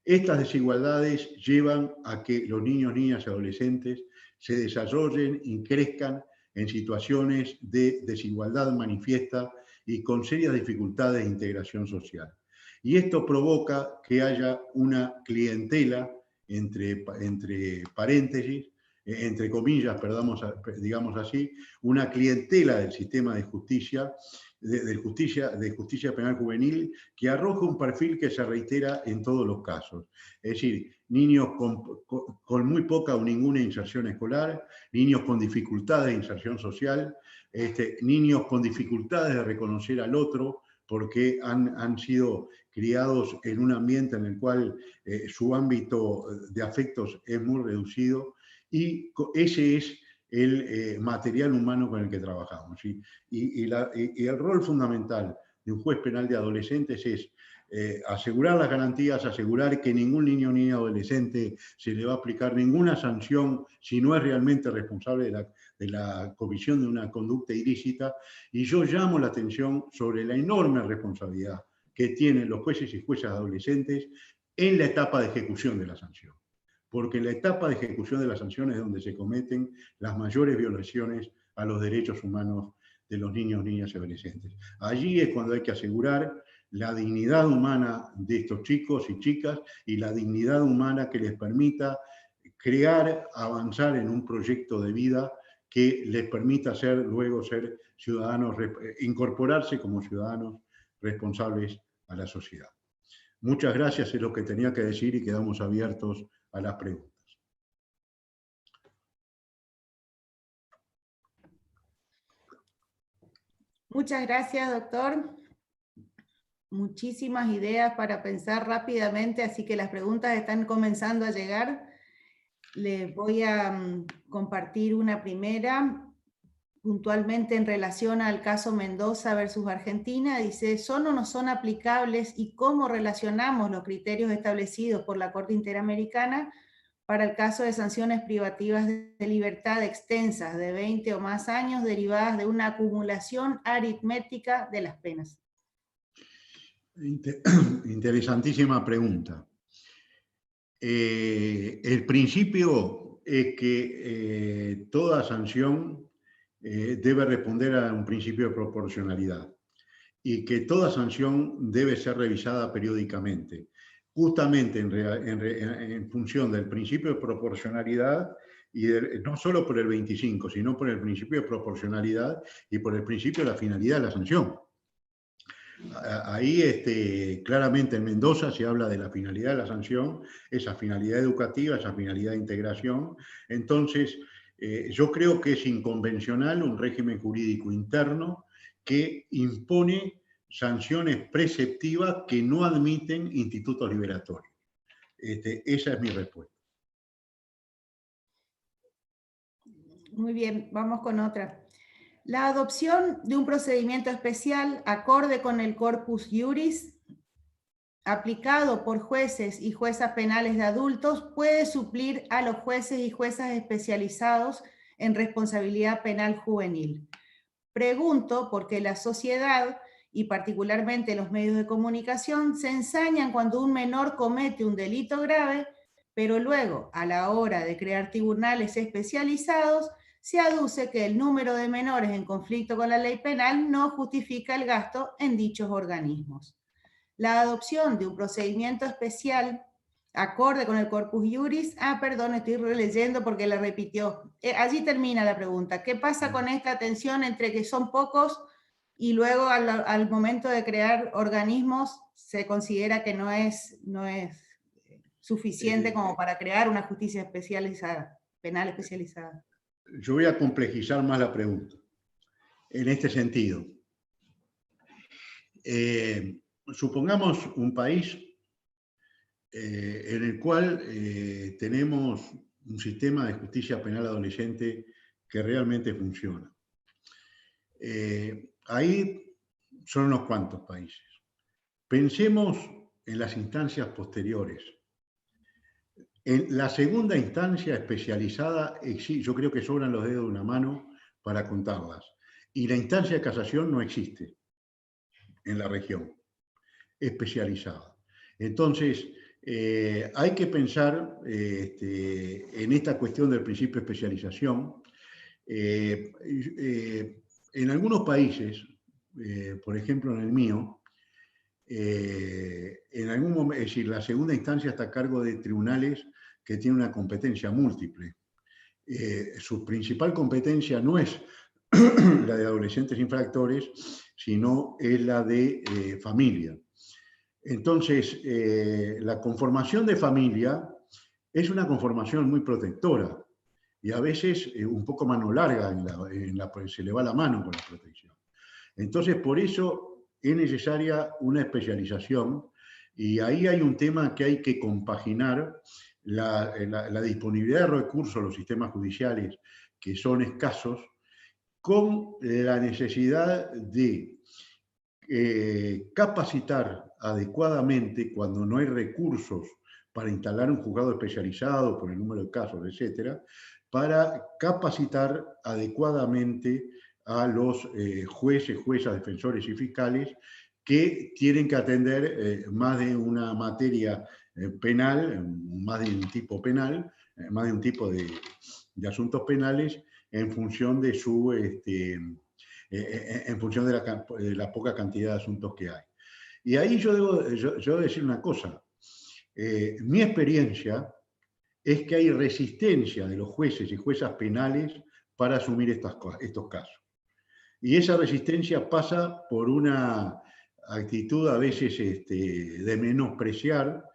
Estas desigualdades llevan a que los niños, niñas y adolescentes se desarrollen y crezcan en situaciones de desigualdad manifiesta y con serias dificultades de integración social. Y esto provoca que haya una clientela, entre paréntesis, entre comillas, digamos así, una clientela del sistema de justicia, de justicia penal juvenil, que arroja un perfil que se reitera en todos los casos. Es decir, niños con muy poca o ninguna inserción escolar, niños con dificultades de inserción social, niños con dificultades de reconocer al otro, porque han sido criados en un ambiente en el cual su ámbito de afectos es muy reducido, y ese es el material humano con el que trabajamos. ¿Sí? Y el rol fundamental de un juez penal de adolescentes es asegurar las garantías, asegurar que ningún niño ni adolescente se le va a aplicar ninguna sanción si no es realmente responsable de la comisión de una conducta ilícita. Y yo llamo la atención sobre la enorme responsabilidad que tienen los jueces y juezas adolescentes en la etapa de ejecución de la sanción. Porque en la etapa de ejecución de las sanciones es donde se cometen las mayores violaciones a los derechos humanos de los niños, niñas y adolescentes. Allí es cuando hay que asegurar la dignidad humana de estos chicos y chicas y la dignidad humana que les permita crear, avanzar en un proyecto de vida que les permita luego ser ciudadanos, incorporarse como ciudadanos responsables a la sociedad. Muchas gracias, es lo que tenía que decir, y quedamos abiertos a las preguntas. Muchas gracias, doctor. Muchísimas ideas para pensar rápidamente, así que las preguntas están comenzando a llegar. Les voy a compartir una primera, puntualmente en relación al caso Mendoza versus Argentina. Dice, ¿son o no son aplicables y cómo relacionamos los criterios establecidos por la Corte Interamericana para el caso de sanciones privativas de libertad extensas de 20 o más años derivadas de una acumulación aritmética de las penas? Interesantísima pregunta. El principio es que toda sanción debe responder a un principio de proporcionalidad y que toda sanción debe ser revisada periódicamente, justamente en función del principio de proporcionalidad, y no solo por el 25, sino por el principio de proporcionalidad y por el principio de la finalidad de la sanción. Ahí claramente en Mendoza se habla de la finalidad de la sanción, esa finalidad educativa, esa finalidad de integración. Entonces, yo creo que es inconvencional un régimen jurídico interno que impone sanciones preceptivas que no admiten institutos liberatorios. Esa es mi respuesta. Muy bien, vamos con otra. La adopción de un procedimiento especial acorde con el corpus iuris aplicado por jueces y juezas penales de adultos puede suplir a los jueces y juezas especializados en responsabilidad penal juvenil. Pregunto porque la sociedad y particularmente los medios de comunicación se ensañan cuando un menor comete un delito grave, pero luego a la hora de crear tribunales especializados se aduce que el número de menores en conflicto con la ley penal no justifica el gasto en dichos organismos. La adopción de un procedimiento especial acorde con el corpus iuris, perdón, estoy releyendo porque la repitió. Allí termina la pregunta. ¿Qué pasa con esta tensión entre que son pocos y luego al momento de crear organismos se considera que no es suficiente como para crear una justicia especializada, penal especializada. Yo voy a complejizar más la pregunta, en este sentido. Supongamos un país en el cual tenemos un sistema de justicia penal adolescente que realmente funciona. Ahí son unos cuantos países. Pensemos en las instancias posteriores. En la segunda instancia especializada, yo creo que sobran los dedos de una mano para contarlas. Y la instancia de casación no existe en la región especializada. Entonces, hay que pensar en esta cuestión del principio de especialización. En algunos países, por ejemplo en el mío, en algún momento, es decir, la segunda instancia está a cargo de tribunales que tienen una competencia múltiple. Su principal competencia no es la de adolescentes infractores, sino es la de familia. Entonces, la conformación de familia es una conformación muy protectora y a veces un poco mano larga, se le va la mano con la protección. Entonces, por eso es necesaria una especialización y ahí hay un tema que hay que compaginar, la disponibilidad de recursos a los sistemas judiciales, que son escasos, con la necesidad de capacitar adecuadamente cuando no hay recursos para instalar un juzgado especializado por el número de casos, etcétera, para capacitar adecuadamente a los jueces, juezas, defensores y fiscales que tienen que atender más de una materia penal, más de un tipo penal, más de un tipo de asuntos penales en función de su en función de la poca cantidad de asuntos que hay. Y ahí yo debo decir una cosa. Mi experiencia es que hay resistencia de los jueces y juezas penales para asumir estos casos. Y esa resistencia pasa por una actitud a veces de menospreciar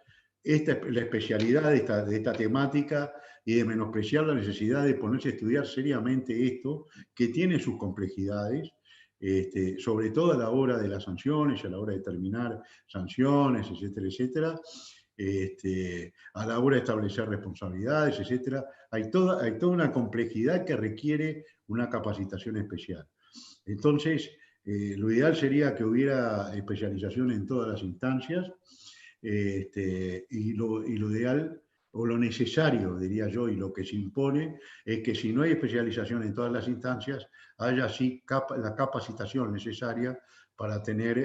la especialidad de esta temática y de menospreciar la necesidad de ponerse a estudiar seriamente esto, que tiene sus complejidades, sobre todo a la hora de las sanciones, a la hora de determinar sanciones, etcétera, etcétera, a la hora de establecer responsabilidades, etcétera. Hay toda una complejidad que requiere una capacitación especial. Entonces, lo ideal sería que hubiera especialización en todas las instancias, y lo ideal, o lo necesario, diría yo, y lo que se impone, es que si no hay especialización en todas las instancias, haya así la capacitación necesaria para tener,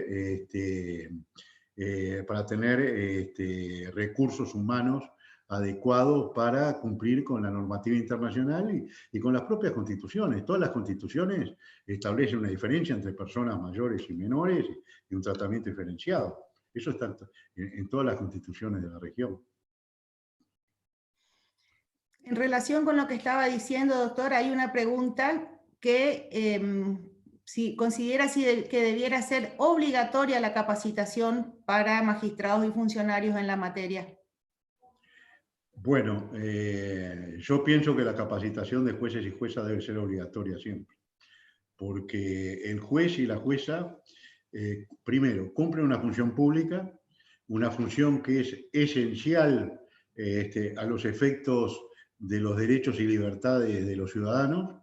recursos humanos adecuados para cumplir con la normativa internacional y con las propias constituciones. Todas las constituciones establecen una diferencia entre personas mayores y menores y un tratamiento diferenciado. Eso está en todas las constituciones de la región. En relación con lo que estaba diciendo, doctor, hay una pregunta que si considera que debiera ser obligatoria la capacitación para magistrados y funcionarios en la materia. Bueno, yo pienso que la capacitación de jueces y juezas debe ser obligatoria siempre, porque el juez y la jueza, primero, cumplen una función pública, una función que es esencial a los efectos de los derechos y libertades de los ciudadanos.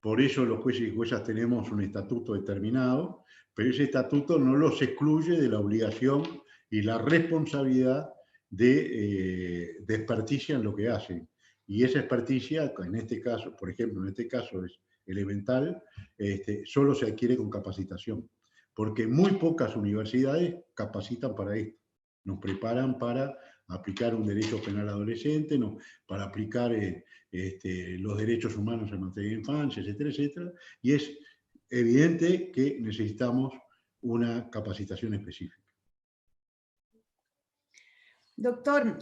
Por eso los jueces y juezas tenemos un estatuto determinado, pero ese estatuto no los excluye de la obligación y la responsabilidad de experticia en lo que hacen. Y esa experticia, en este caso, por ejemplo, en este caso es elemental, solo se adquiere con capacitación, porque muy pocas universidades capacitan para esto. Nos preparan para aplicar un derecho penal adolescente, para aplicar los derechos humanos en materia de infancia, etcétera, etcétera. Y es evidente que necesitamos una capacitación específica. Doctor,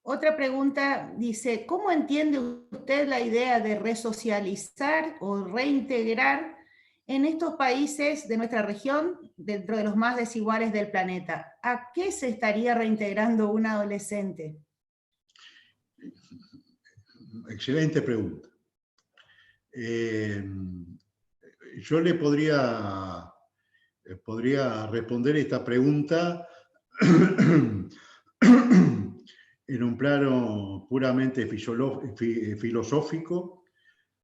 otra pregunta dice, ¿cómo entiende usted la idea de resocializar o reintegrar en estos países de nuestra región, dentro de los más desiguales del planeta, ¿a qué se estaría reintegrando un adolescente? Excelente pregunta. Yo le podría responder esta pregunta en un plano puramente filosófico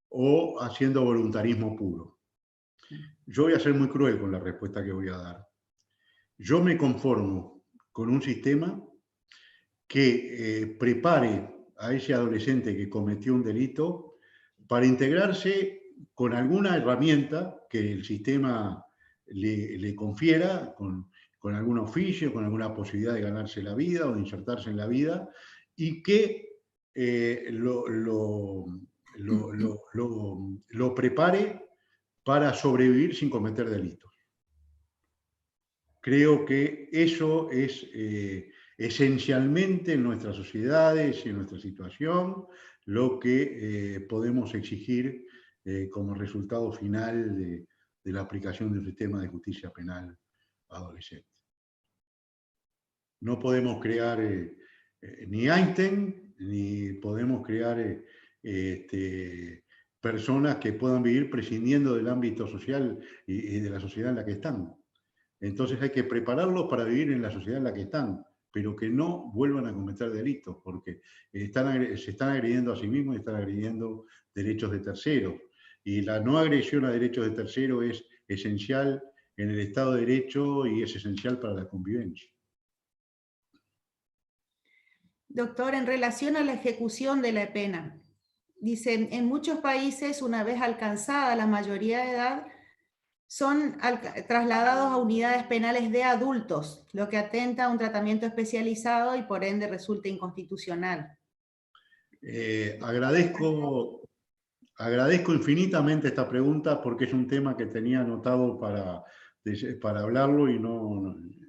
o haciendo voluntarismo puro. Yo voy a ser muy cruel con la respuesta que voy a dar. Yo me conformo con un sistema que prepare a ese adolescente que cometió un delito para integrarse con alguna herramienta que el sistema le confiera, con algún oficio, con alguna posibilidad de ganarse la vida o de insertarse en la vida, y que lo prepare para sobrevivir sin cometer delitos. Creo que eso es esencialmente en nuestras sociedades y en nuestra situación lo que podemos exigir como resultado final de la aplicación de un sistema de justicia penal adolescente. No podemos crear ni Einstein, ni podemos crear personas que puedan vivir prescindiendo del ámbito social y de la sociedad en la que están. Entonces hay que prepararlos para vivir en la sociedad en la que están, pero que no vuelvan a cometer delitos, porque se están agrediendo a sí mismos y están agrediendo derechos de terceros. Y la no agresión a derechos de terceros es esencial en el Estado de Derecho y es esencial para la convivencia. Doctor, en relación a la ejecución de la pena, dice, en muchos países, una vez alcanzada la mayoría de edad, son trasladados a unidades penales de adultos, lo que atenta a un tratamiento especializado y por ende resulta inconstitucional. Agradezco infinitamente esta pregunta porque es un tema que tenía anotado para hablarlo y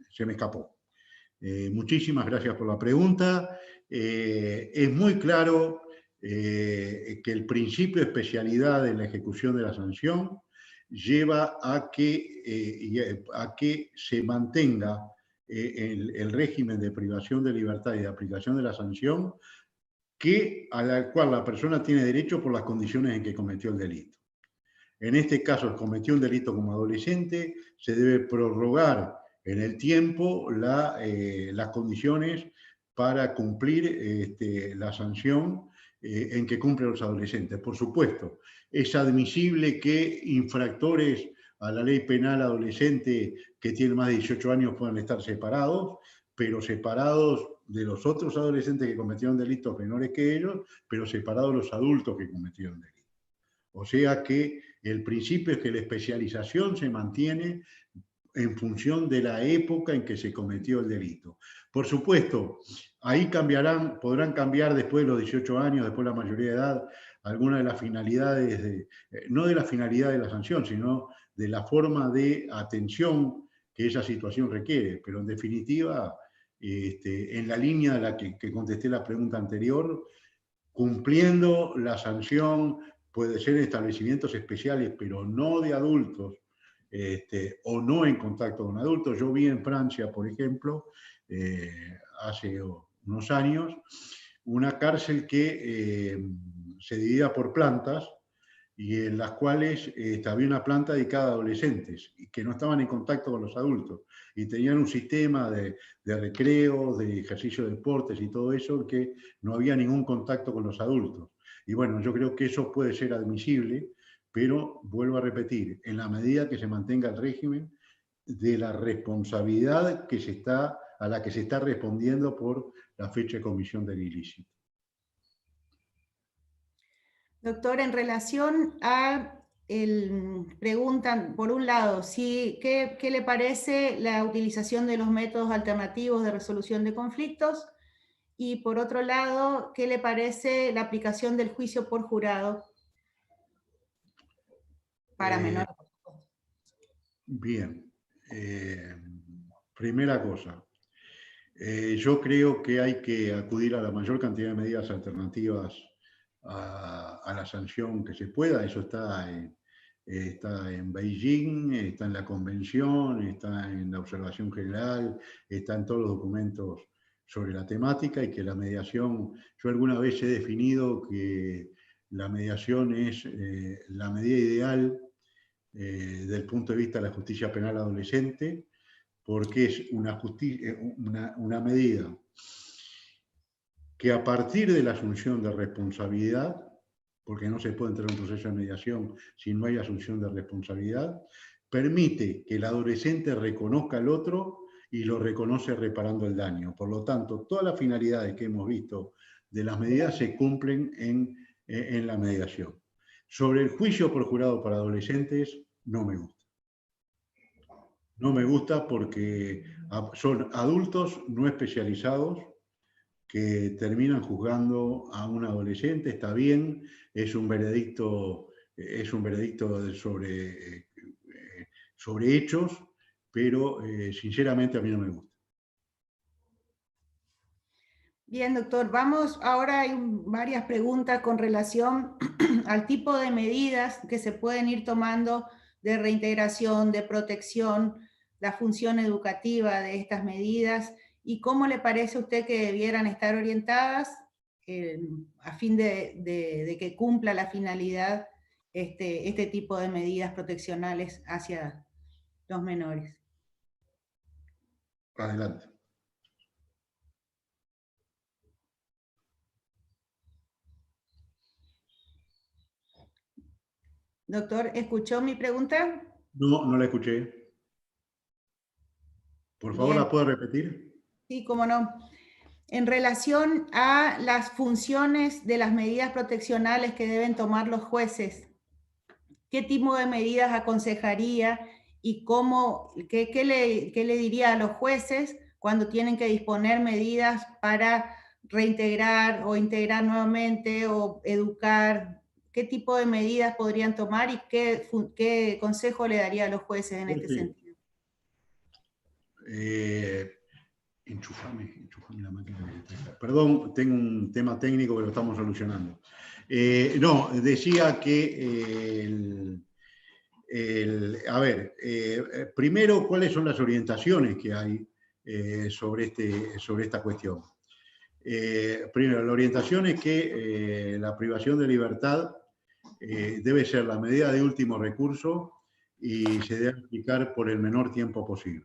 se me escapó. Muchísimas gracias por la pregunta. Es muy claro que el principio de especialidad en la ejecución de la sanción lleva a que se mantenga el régimen de privación de libertad y de aplicación de la sanción a la cual la persona tiene derecho por las condiciones en que cometió el delito. En este caso, cometió un delito como adolescente, se debe prorrogar en el tiempo las condiciones para cumplir la sanción en que cumplen los adolescentes. Por supuesto, es admisible que infractores a la ley penal adolescente que tienen más de 18 años puedan estar separados, pero separados de los otros adolescentes que cometieron delitos menores que ellos, pero separados de los adultos que cometieron delitos. O sea que el principio es que la especialización se mantiene en función de la época en que se cometió el delito. Por supuesto, ahí podrán cambiar después de los 18 años, después de la mayoría de edad, algunas de las finalidades, no de la finalidad de la sanción, sino de la forma de atención que esa situación requiere. Pero en definitiva, en la línea de la que contesté la pregunta anterior, cumpliendo la sanción, puede ser en establecimientos especiales, pero no de adultos, o no en contacto con adultos. Yo vi en Francia, por ejemplo, hace unos años, una cárcel que se dividía por plantas y en las cuales había una planta dedicada a adolescentes y que no estaban en contacto con los adultos y tenían un sistema de recreo, de ejercicio de deportes y todo eso, que no había ningún contacto con los adultos. Y bueno, yo creo que eso puede ser admisible, pero vuelvo a repetir, en la medida que se mantenga el régimen de la responsabilidad a la que se está respondiendo por la fecha de comisión del ilícito. Doctor, en relación a preguntan, por un lado, ¿qué le parece la utilización de los métodos alternativos de resolución de conflictos? Y por otro lado, ¿qué le parece la aplicación del juicio por jurado para menores? Bien. Primera cosa. Yo creo que hay que acudir a la mayor cantidad de medidas alternativas a la sanción que se pueda. Eso está está en Beijing, está en la Convención, está en la Observación General, está en todos los documentos sobre la temática, y que la mediación, yo alguna vez he definido que la mediación es la medida ideal desde el punto de vista de la justicia penal adolescente, porque es una medida que a partir de la asunción de responsabilidad, porque no se puede entrar en un proceso de mediación si no hay asunción de responsabilidad, permite que el adolescente reconozca al otro y lo reconoce reparando el daño. Por lo tanto, todas las finalidades que hemos visto de las medidas se cumplen en la mediación. Sobre el juicio por jurado para adolescentes, no me gusta. No me gusta porque son adultos no especializados que terminan juzgando a un adolescente. Está bien, es un veredicto sobre hechos, pero sinceramente a mí no me gusta. Bien, doctor, vamos, ahora hay varias preguntas con relación al tipo de medidas que se pueden ir tomando de reintegración, de protección, la función educativa de estas medidas, y cómo le parece a usted que debieran estar orientadas a fin de que cumpla la finalidad este tipo de medidas proteccionales hacia los menores. Adelante. Doctor, ¿escuchó mi pregunta? No, no la escuché. Por favor, Bien. ¿la puede repetir? Sí, cómo no. En relación a las funciones de las medidas proteccionales que deben tomar los jueces, ¿qué tipo de medidas aconsejaría y qué le diría a los jueces cuando tienen que disponer medidas para reintegrar o integrar nuevamente o educar? ¿Qué tipo de medidas podrían tomar y qué consejo le daría a los jueces en este sentido? Enchufame la máquina. Perdón, tengo un tema técnico que lo estamos solucionando. No, decía que primero, ¿cuáles son las orientaciones que hay sobre esta cuestión? Primero, la orientación es que la privación de libertad debe ser la medida de último recurso y se debe aplicar por el menor tiempo posible.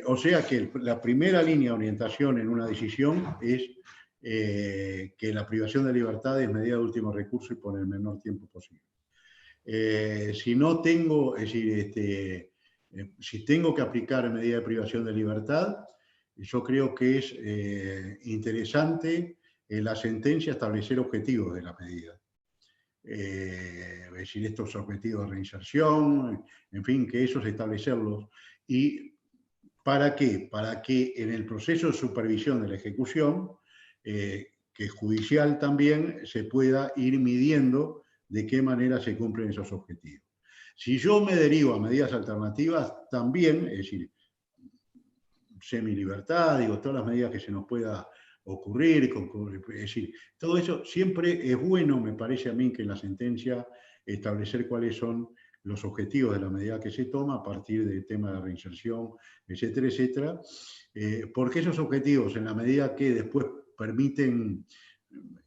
O sea que la primera línea de orientación en una decisión es que la privación de libertad es medida de último recurso y por el menor tiempo posible. Si no tengo, es decir, si tengo que aplicar medida de privación de libertad, yo creo que es interesante en la sentencia establecer objetivos de la medida. Es decir, estos objetivos de reinserción, en fin, que esos establecerlos. ¿Y para qué? Para que en el proceso de supervisión de la ejecución, que es judicial también, se pueda ir midiendo de qué manera se cumplen esos objetivos. Si yo me derivo a medidas alternativas, también, es decir, semilibertad, digo, todas las medidas que se nos pueda ocurrir, es decir, todo eso siempre es bueno, me parece a mí, que en la sentencia establecer cuáles son los objetivos de la medida que se toma a partir del tema de la reinserción, etcétera, etcétera, porque esos objetivos, en la medida que después permiten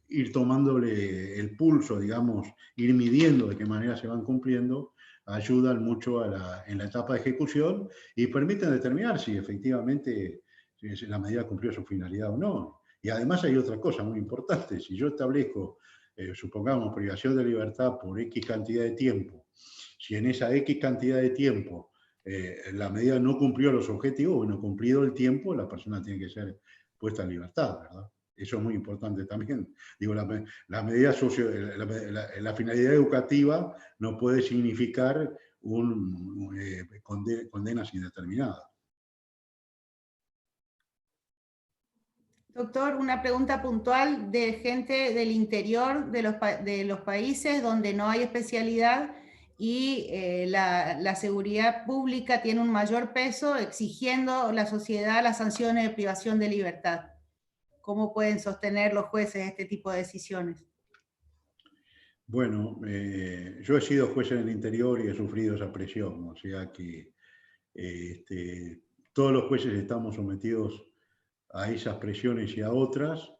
ir tomándole el pulso, digamos, ir midiendo de qué manera se van cumpliendo, ayudan mucho en la etapa de ejecución y permiten determinar si efectivamente la medida cumplió su finalidad o no. Y además hay otra cosa muy importante: si yo establezco, supongamos, privación de libertad por X cantidad de tiempo, si en esa X cantidad de tiempo la medida no cumplió los objetivos, bueno, cumplido el tiempo, la persona tiene que ser puesta en libertad, ¿verdad? Eso es muy importante también. Digo, la medida la finalidad educativa no puede significar condenas indeterminadas. Doctor, una pregunta puntual de gente del interior de los países donde no hay especialidad y la seguridad pública tiene un mayor peso, exigiendo la sociedad las sanciones de privación de libertad. ¿Cómo pueden sostener los jueces este tipo de decisiones? Bueno, yo he sido juez en el interior y he sufrido esa presión, o sea que todos los jueces estamos sometidos a esas presiones y a otras.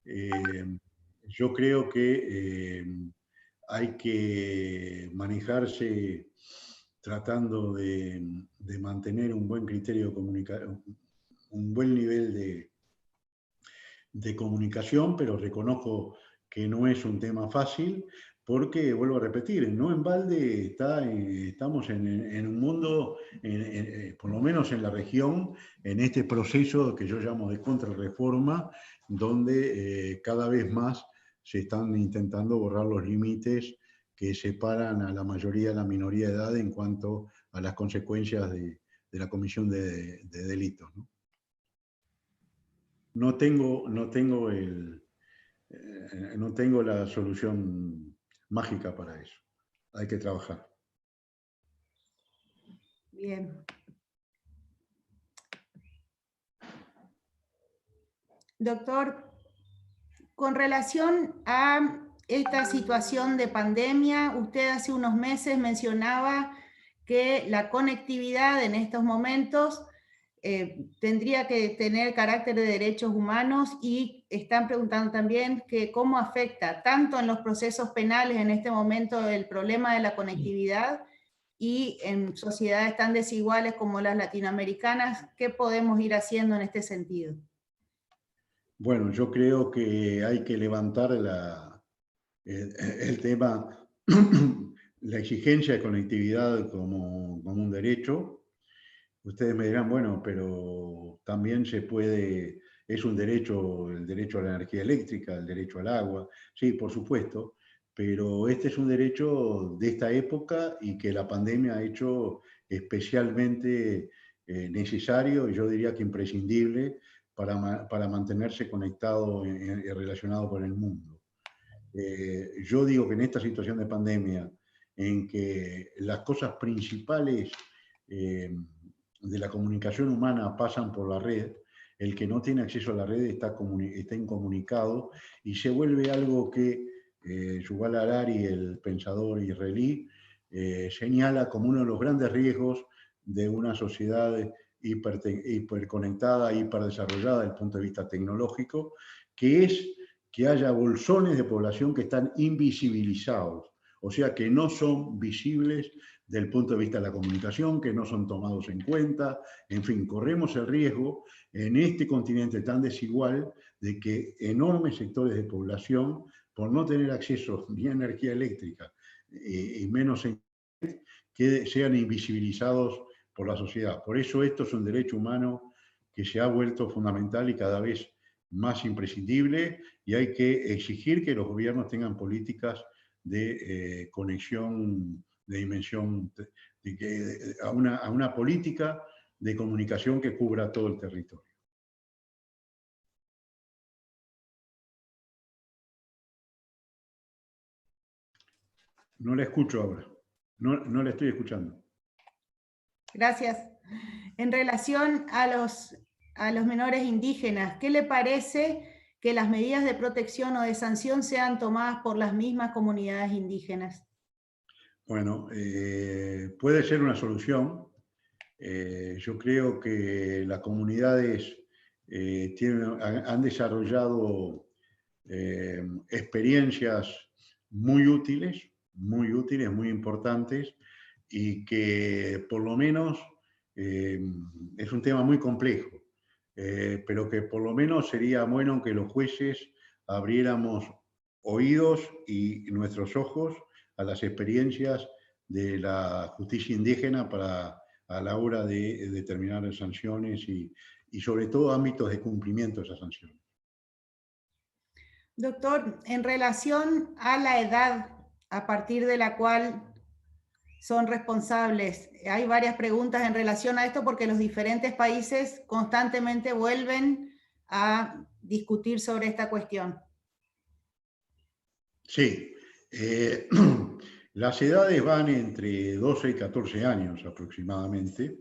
Yo creo que hay que manejarse tratando de mantener un buen criterio de comunicación, un buen nivel de comunicación, pero reconozco que no es un tema fácil, porque, vuelvo a repetir, no en balde estamos en un mundo, por lo menos en la región, en este proceso que yo llamo de contrarreforma, donde cada vez más se están intentando borrar los límites que separan a la mayoría de la minoría de edad en cuanto a las consecuencias de la comisión de delitos, ¿no? No tengo la solución mágica para eso. Hay que trabajar. Bien. Doctor, con relación a esta situación de pandemia, usted hace unos meses mencionaba que la conectividad en estos momentos tendría que tener carácter de derechos humanos, y están preguntando también que cómo afecta tanto en los procesos penales en este momento el problema de la conectividad, y en sociedades tan desiguales como las latinoamericanas, ¿qué podemos ir haciendo en este sentido? Bueno, yo creo que hay que levantar el tema, la exigencia de conectividad como un derecho. Ustedes me dirán, bueno, pero también se puede, es un derecho, el derecho a la energía eléctrica, el derecho al agua, sí, por supuesto, pero este es un derecho de esta época y que la pandemia ha hecho especialmente necesario, y yo diría que imprescindible, para mantenerse conectado y relacionado con el mundo. Yo digo que en esta situación de pandemia, en que las cosas principales de la comunicación humana pasan por la red, el que no tiene acceso a la red está incomunicado, y se vuelve algo que Yuval Harari, el pensador israelí, señala como uno de los grandes riesgos de una sociedad hiperconectada, hiperdesarrollada desde el punto de vista tecnológico, que es que haya bolsones de población que están invisibilizados, o sea, que no son visibles del punto de vista de la comunicación, que no son tomados en cuenta. En fin, corremos el riesgo en este continente tan desigual de que enormes sectores de población, por no tener acceso ni a energía eléctrica y menos en que sean invisibilizados por la sociedad. Por eso esto es un derecho humano que se ha vuelto fundamental y cada vez más imprescindible, y hay que exigir que los gobiernos tengan políticas de conexión, de dimensión, a una política de comunicación que cubra todo el territorio. No la escucho ahora, no la estoy escuchando. Gracias. En relación a los menores indígenas, ¿qué le parece que las medidas de protección o de sanción sean tomadas por las mismas comunidades indígenas? Bueno, puede ser una solución. Yo creo que las comunidades han desarrollado experiencias muy útiles, muy importantes, y que por lo menos es un tema muy complejo, pero que por lo menos sería bueno que los jueces abriéramos oídos y nuestros ojos a las experiencias de la justicia indígena a la hora de determinar las sanciones y sobre todo ámbitos de cumplimiento de esas sanciones. Doctor, en relación a la edad a partir de la cual son responsables, hay varias preguntas en relación a esto porque los diferentes países constantemente vuelven a discutir sobre esta cuestión. Sí, las edades van entre 12 y 14 años aproximadamente.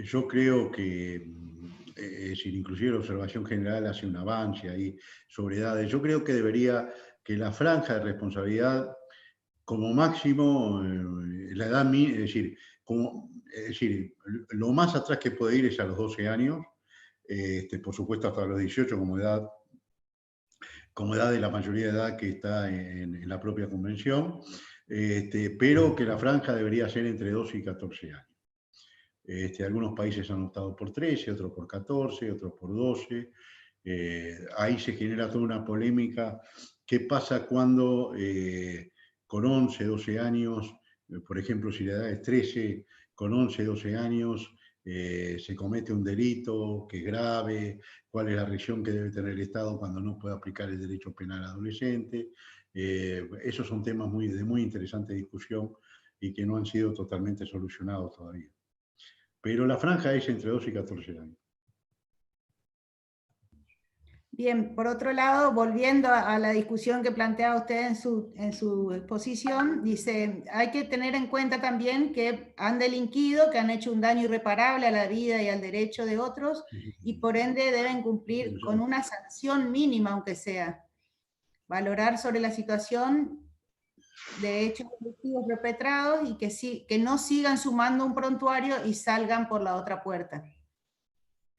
Yo creo que es decir, inclusive la observación general hace un avance ahí sobre edades. Yo creo que que la franja de responsabilidad, como máximo, la edad, es decir, lo más atrás que puede ir es a los 12 años, por supuesto hasta los 18 como edad de la mayoría de edad que está en la propia convención, pero que la franja debería ser entre 12 y 14 años. Algunos países han optado por 13, otros por 14, otros por 12. Ahí se genera toda una polémica. ¿Qué pasa cuando con 11, 12 años, por ejemplo, si la edad es 13, con 11, 12 años se comete un delito que es grave? ¿Cuál es la reacción que debe tener el Estado cuando no puede aplicar el derecho penal adolescente? Esos son temas de muy interesante discusión y que no han sido totalmente solucionados todavía. Pero la franja es entre 12 y 14 años. Bien, por otro lado, volviendo a la discusión que plantea usted en su exposición, dice, hay que tener en cuenta también que han delinquido, que han hecho un daño irreparable a la vida y al derecho de otros, y por ende deben cumplir con una sanción mínima, aunque sea. Valorar sobre la situación de hechos delictivos perpetrados y que no sigan sumando un prontuario y salgan por la otra puerta.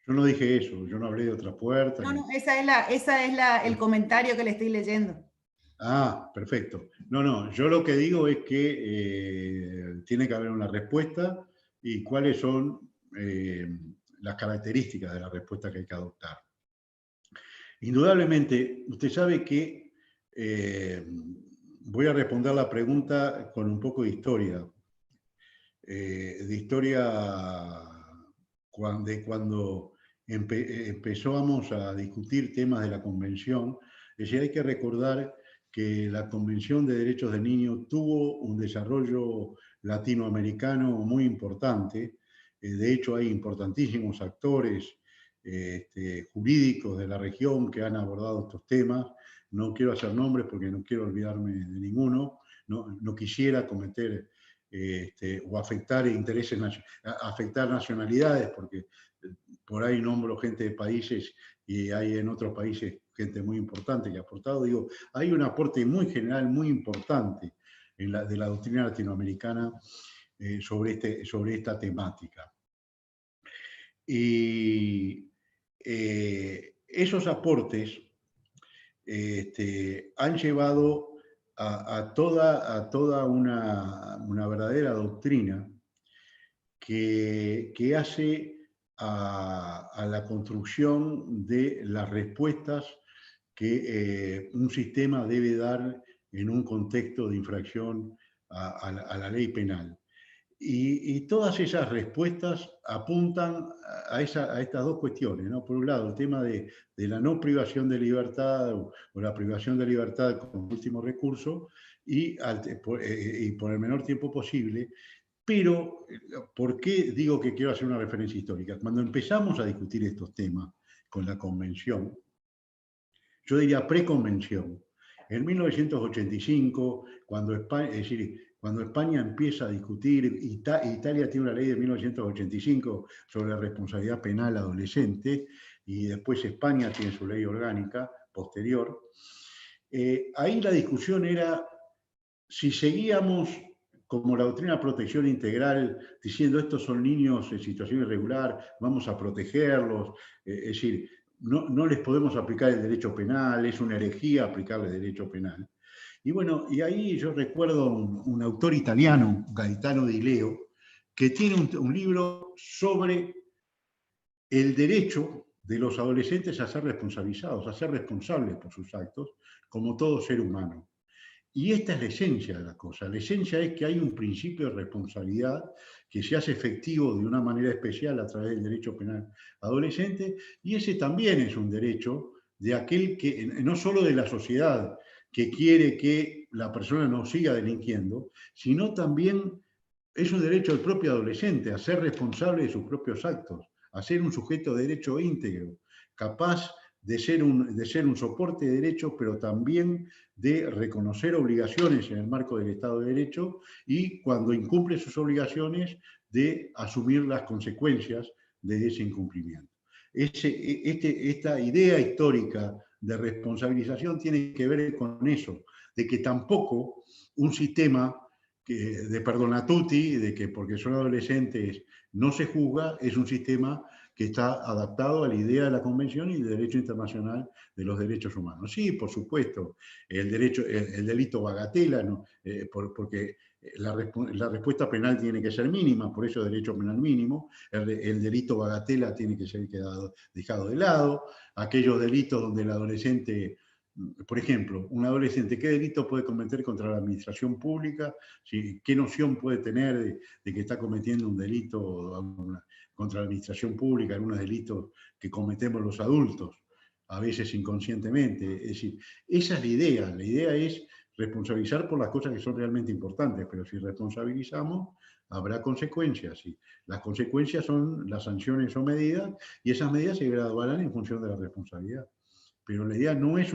Yo no dije eso, yo no hablé de otra puerta. No, esa es el comentario que le estoy leyendo. Ah, perfecto. No, yo lo que digo es que tiene que haber una respuesta y cuáles son las características de la respuesta que hay que adoptar. Indudablemente, usted sabe que voy a responder la pregunta con un poco de historia. Cuando empezamos a discutir temas de la Convención. Es decir, hay que recordar que la Convención de Derechos del Niño tuvo un desarrollo latinoamericano muy importante. De hecho, hay importantísimos actores jurídicos de la región que han abordado estos temas. No quiero hacer nombres porque no quiero olvidarme de ninguno. No quisiera cometer o afectar intereses, afectar nacionalidades, porque por ahí nombro gente de países y hay en otros países gente muy importante que ha aportado. Digo, hay un aporte muy general, muy importante de la doctrina latinoamericana sobre esta temática. Y esos aportes han llevado a toda una verdadera doctrina que hace a la construcción de las respuestas que un sistema debe dar en un contexto de infracción a la ley penal. Y todas esas respuestas apuntan a estas dos cuestiones, ¿no? Por un lado, el tema de la no privación de libertad o la privación de libertad como último recurso y por el menor tiempo posible. Pero, ¿por qué digo que quiero hacer una referencia histórica? Cuando empezamos a discutir estos temas con la Convención, yo diría preconvención, en 1985, cuando España empieza a discutir, Italia tiene una ley de 1985 sobre responsabilidad penal adolescente, y después España tiene su ley orgánica posterior. Ahí la discusión era si seguíamos como la doctrina de protección integral, diciendo estos son niños en situación irregular, vamos a protegerlos, es decir, no les podemos aplicar el derecho penal, es una herejía aplicarles derecho penal. Y bueno, y ahí yo recuerdo un autor italiano, Gaetano Di Leo, que tiene un libro sobre el derecho de los adolescentes a ser responsabilizados, a ser responsables por sus actos, como todo ser humano. Y esta es la esencia de la cosa. La esencia es que hay un principio de responsabilidad que se hace efectivo de una manera especial a través del derecho penal adolescente, y ese también es un derecho de aquel que, no solo de la sociedad que quiere que la persona no siga delinquiendo, sino también es un derecho del propio adolescente a ser responsable de sus propios actos, a ser un sujeto de derecho íntegro, capaz de ser un soporte de derechos, pero también de reconocer obligaciones en el marco del Estado de Derecho y, cuando incumple sus obligaciones, de asumir las consecuencias de ese incumplimiento. esta idea histórica de responsabilización tiene que ver con eso, de que tampoco un sistema de perdona tutti, de que porque son adolescentes no se juzga, es un sistema que está adaptado a la idea de la Convención y del derecho internacional de los derechos humanos. Sí, por supuesto, el delito bagatela, ¿no? Porque la respuesta penal tiene que ser mínima, por eso derecho penal mínimo, el delito bagatela tiene que ser dejado de lado, aquellos delitos donde el adolescente, por ejemplo, un adolescente, ¿qué delito puede cometer contra la administración pública? ¿Qué noción puede tener de que está cometiendo un delito contra la administración pública, algunos delitos que cometemos los adultos, a veces inconscientemente? Es decir, esa es la idea es responsabilizar por las cosas que son realmente importantes, pero si responsabilizamos, habrá consecuencias, y las consecuencias son las sanciones o medidas, y esas medidas se graduarán en función de la responsabilidad. Pero la idea no es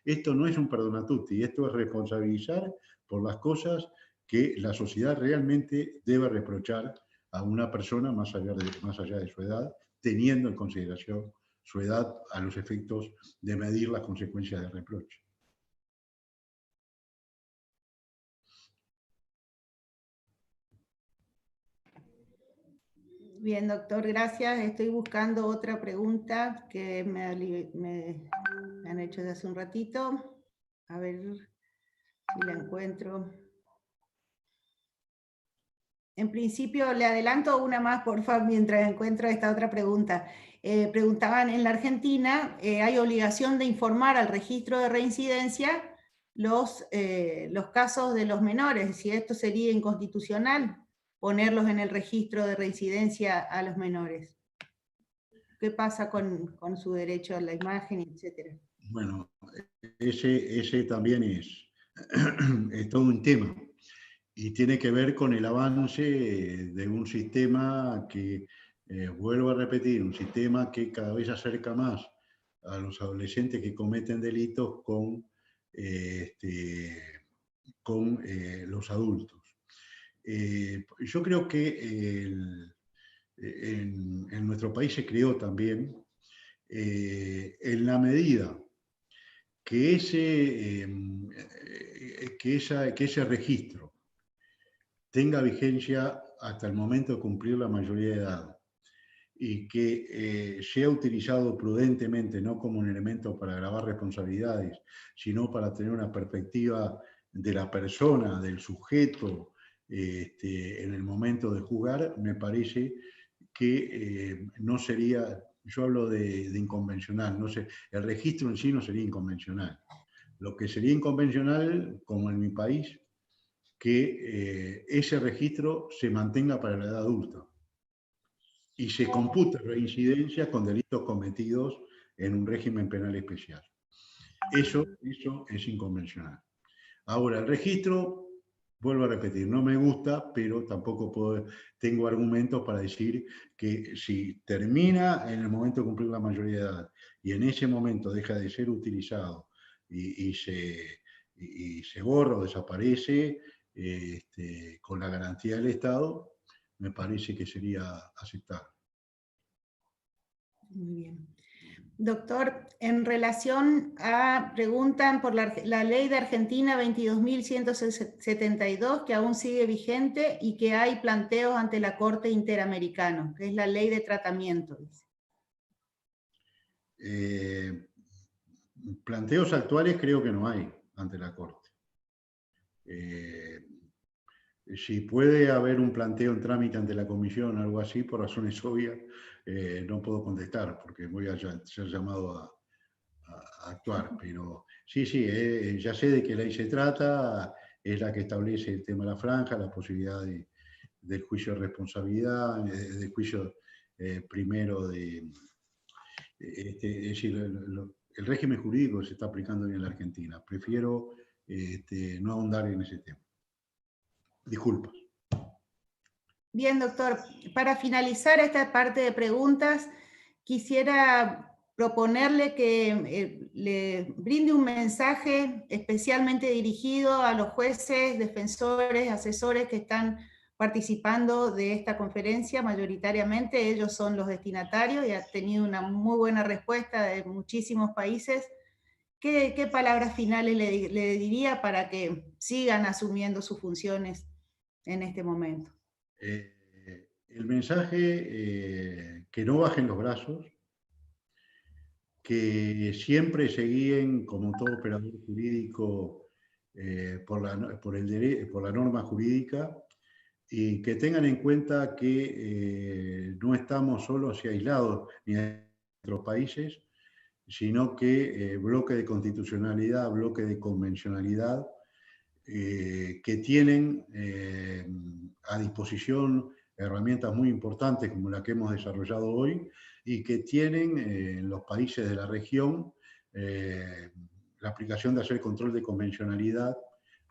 esto no es un perdona tutti, esto es responsabilizar por las cosas que la sociedad realmente debe reprochar a una persona más allá de su edad, teniendo en consideración su edad a los efectos de medir las consecuencias del reproche. Bien, doctor, gracias. Estoy buscando otra pregunta que me han hecho de hace un ratito. A ver si la encuentro. En principio, le adelanto una más, por favor, mientras encuentro esta otra pregunta. Preguntaban, en la Argentina hay obligación de informar al registro de reincidencia los casos de los menores, si esto sería inconstitucional, ponerlos en el registro de reincidencia a los menores. ¿Qué pasa con su derecho a la imagen, etcétera? Bueno, ese también es todo un tema. Y tiene que ver con el avance de un sistema que, vuelvo a repetir, un sistema que cada vez acerca más a los adolescentes que cometen delitos con los adultos. Yo creo que en nuestro país se creó también, en la medida que ese registro tenga vigencia hasta el momento de cumplir la mayoría de edad y que sea utilizado prudentemente, no como un elemento para agravar responsabilidades, sino para tener una perspectiva de la persona, del sujeto, en el momento de juzgar, me parece que no sería, yo hablo de inconvencional, no sé, el registro en sí no sería inconvencional. Lo que sería inconvencional, como en mi país, que ese registro se mantenga para la edad adulta y se compute reincidencia con delitos cometidos en un régimen penal especial. Eso es inconvencional. Ahora, el registro, vuelvo a repetir, no me gusta, pero tampoco tengo argumentos para decir que si termina en el momento de cumplir la mayoría de edad y en ese momento deja de ser utilizado y se borra o desaparece, con la garantía del Estado, me parece que sería aceptable. Muy bien. Doctor, en relación a, preguntan por la ley de Argentina 22.172, que aún sigue vigente y que hay planteos ante la Corte Interamericana, que es la ley de tratamiento. Planteos actuales creo que no hay ante la Corte. Si puede haber un planteo en trámite ante la Comisión, algo así, por razones obvias, no puedo contestar, porque voy a ser llamado a actuar. Pero sí, ya sé de qué ley se trata, es la que establece el tema de la franja, la posibilidad del juicio de responsabilidad, del juicio primero es decir, el régimen jurídico se está aplicando bien en la Argentina. Prefiero no ahondar en ese tema. Disculpas. Bien, doctor. Para finalizar esta parte de preguntas, quisiera proponerle que le brinde un mensaje especialmente dirigido a los jueces, defensores, asesores que están participando de esta conferencia mayoritariamente. Ellos son los destinatarios y ha tenido una muy buena respuesta de muchísimos países. ¿Qué palabras finales le diría para que sigan asumiendo sus funciones en este momento? El mensaje, que no bajen los brazos, que siempre se guíen, como todo operador jurídico, por la norma jurídica, y que tengan en cuenta que no estamos solos y aislados ni en otros países, sino que bloque de constitucionalidad, bloque de convencionalidad, que tienen a disposición herramientas muy importantes como la que hemos desarrollado hoy, y que tienen en los países de la región la aplicación de hacer control de convencionalidad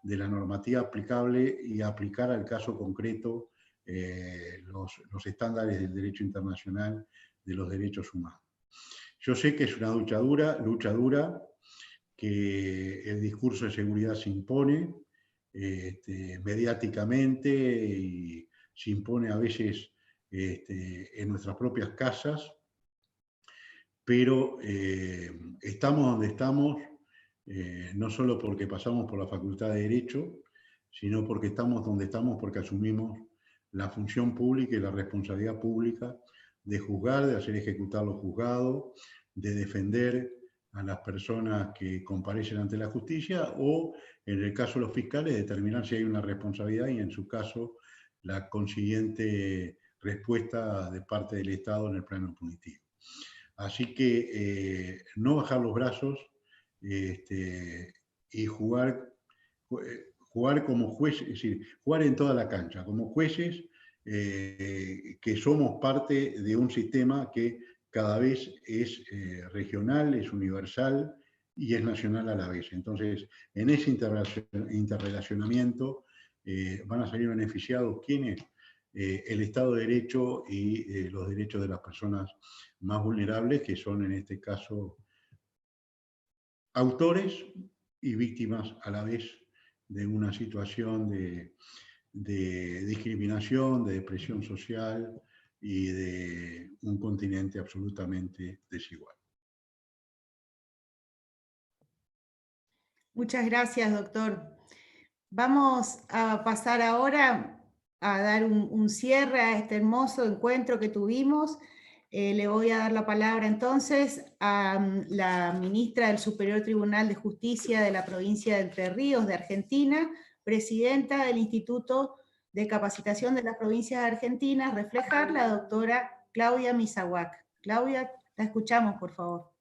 de la normativa aplicable y aplicar al caso concreto los estándares del derecho internacional de los derechos humanos. Yo sé que es una lucha dura, que el discurso de seguridad se impone mediáticamente, y se impone a veces en nuestras propias casas, pero estamos donde estamos, no solo porque pasamos por la Facultad de Derecho, sino porque estamos donde estamos porque asumimos la función pública y la responsabilidad pública de juzgar, de hacer ejecutar los juzgados, de defender a las personas que comparecen ante la justicia, o en el caso de los fiscales, determinar si hay una responsabilidad y en su caso la consiguiente respuesta de parte del Estado en el plano punitivo. Así que no bajar los brazos y jugar como jueces, es decir, jugar en toda la cancha, como jueces que somos parte de un sistema que cada vez es regional, es universal y es nacional a la vez. Entonces, en ese interrelacionamiento van a salir beneficiados ¿quiénes? El Estado de Derecho y los derechos de las personas más vulnerables, que son en este caso autores y víctimas a la vez de una situación de discriminación, de depresión social y de un continente absolutamente desigual. Muchas gracias, doctor. Vamos a pasar ahora a dar un cierre a este hermoso encuentro que tuvimos. Le voy a dar la palabra entonces a la ministra del Superior Tribunal de Justicia de la provincia de Entre Ríos, de Argentina, presidenta del Instituto de Capacitación de las Provincias Argentinas, Reflejar, la doctora Claudia Misahuac. Claudia, la escuchamos, por favor.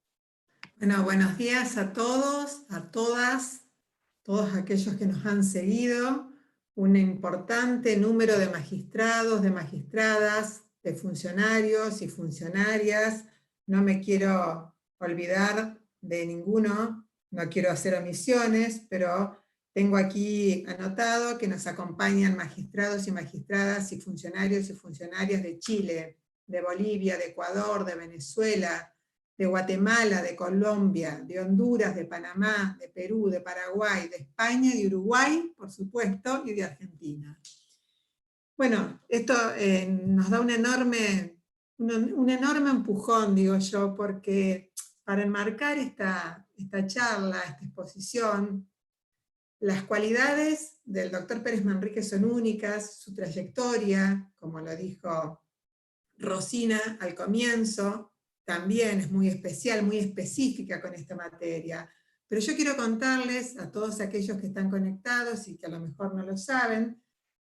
Bueno, buenos días a todos, a todas, todos aquellos que nos han seguido, un importante número de magistrados, de magistradas, de funcionarios y funcionarias. No me quiero olvidar de ninguno, no quiero hacer omisiones, pero tengo aquí anotado que nos acompañan magistrados y magistradas y funcionarios y funcionarias de Chile, de Bolivia, de Ecuador, de Venezuela, de Guatemala, de Colombia, de Honduras, de Panamá, de Perú, de Paraguay, de España, de Uruguay, por supuesto, y de Argentina. Bueno, esto nos da un enorme empujón, digo yo, porque para enmarcar esta charla, esta exposición, las cualidades del doctor Pérez Manrique son únicas, su trayectoria, como lo dijo Rosina al comienzo, también es muy especial, muy específica con esta materia. Pero yo quiero contarles a todos aquellos que están conectados y que a lo mejor no lo saben,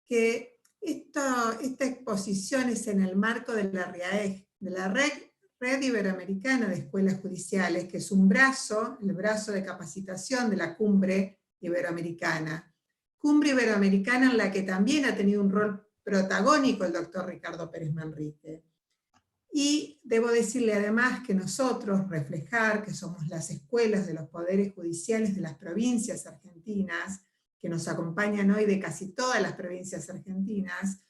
que esta exposición es en el marco de la RIAEJ, de la Red Iberoamericana de Escuelas Judiciales, que es un brazo, el brazo de capacitación de la Cumbre Iberoamericana. Cumbre Iberoamericana en la que también ha tenido un rol protagónico el doctor Ricardo Pérez Manrique. Y debo decirle además que nosotros, Reflejar, que somos las escuelas de los poderes judiciales de las provincias argentinas, que nos acompañan hoy de casi todas las provincias argentinas,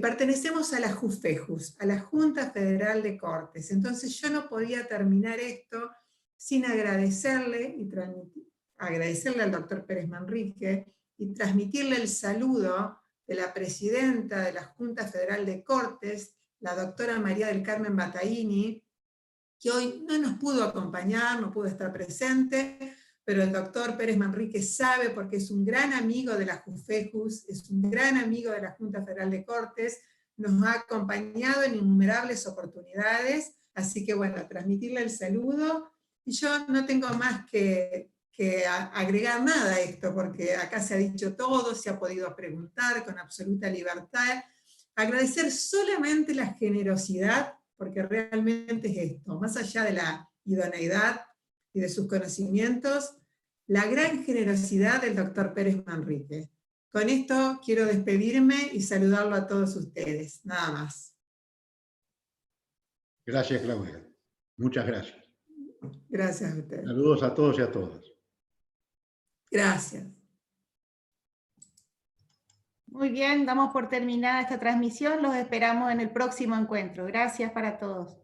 pertenecemos a la JUFEJUS, a la Junta Federal de Cortes. Entonces yo no podía terminar esto sin agradecerle al doctor Pérez Manrique y transmitirle el saludo de la presidenta de la Junta Federal de Cortes, la doctora María del Carmen Battaini, que hoy no nos pudo acompañar, no pudo estar presente, pero el doctor Pérez Manrique sabe, porque es un gran amigo de la JUFEJUS, es un gran amigo de la Junta Federal de Cortes, nos ha acompañado en innumerables oportunidades, así que bueno, transmitirle el saludo, y yo no tengo más que agregar nada a esto, porque acá se ha dicho todo, se ha podido preguntar con absoluta libertad. Agradecer solamente la generosidad, porque realmente es esto, más allá de la idoneidad y de sus conocimientos, la gran generosidad del doctor Pérez Manrique. Con esto quiero despedirme y saludarlo a todos ustedes, nada más. Gracias, Claudia. Muchas gracias. Gracias a ustedes. Saludos a todos y a todas. Gracias. Muy bien, damos por terminada esta transmisión. Los esperamos en el próximo encuentro. Gracias para todos.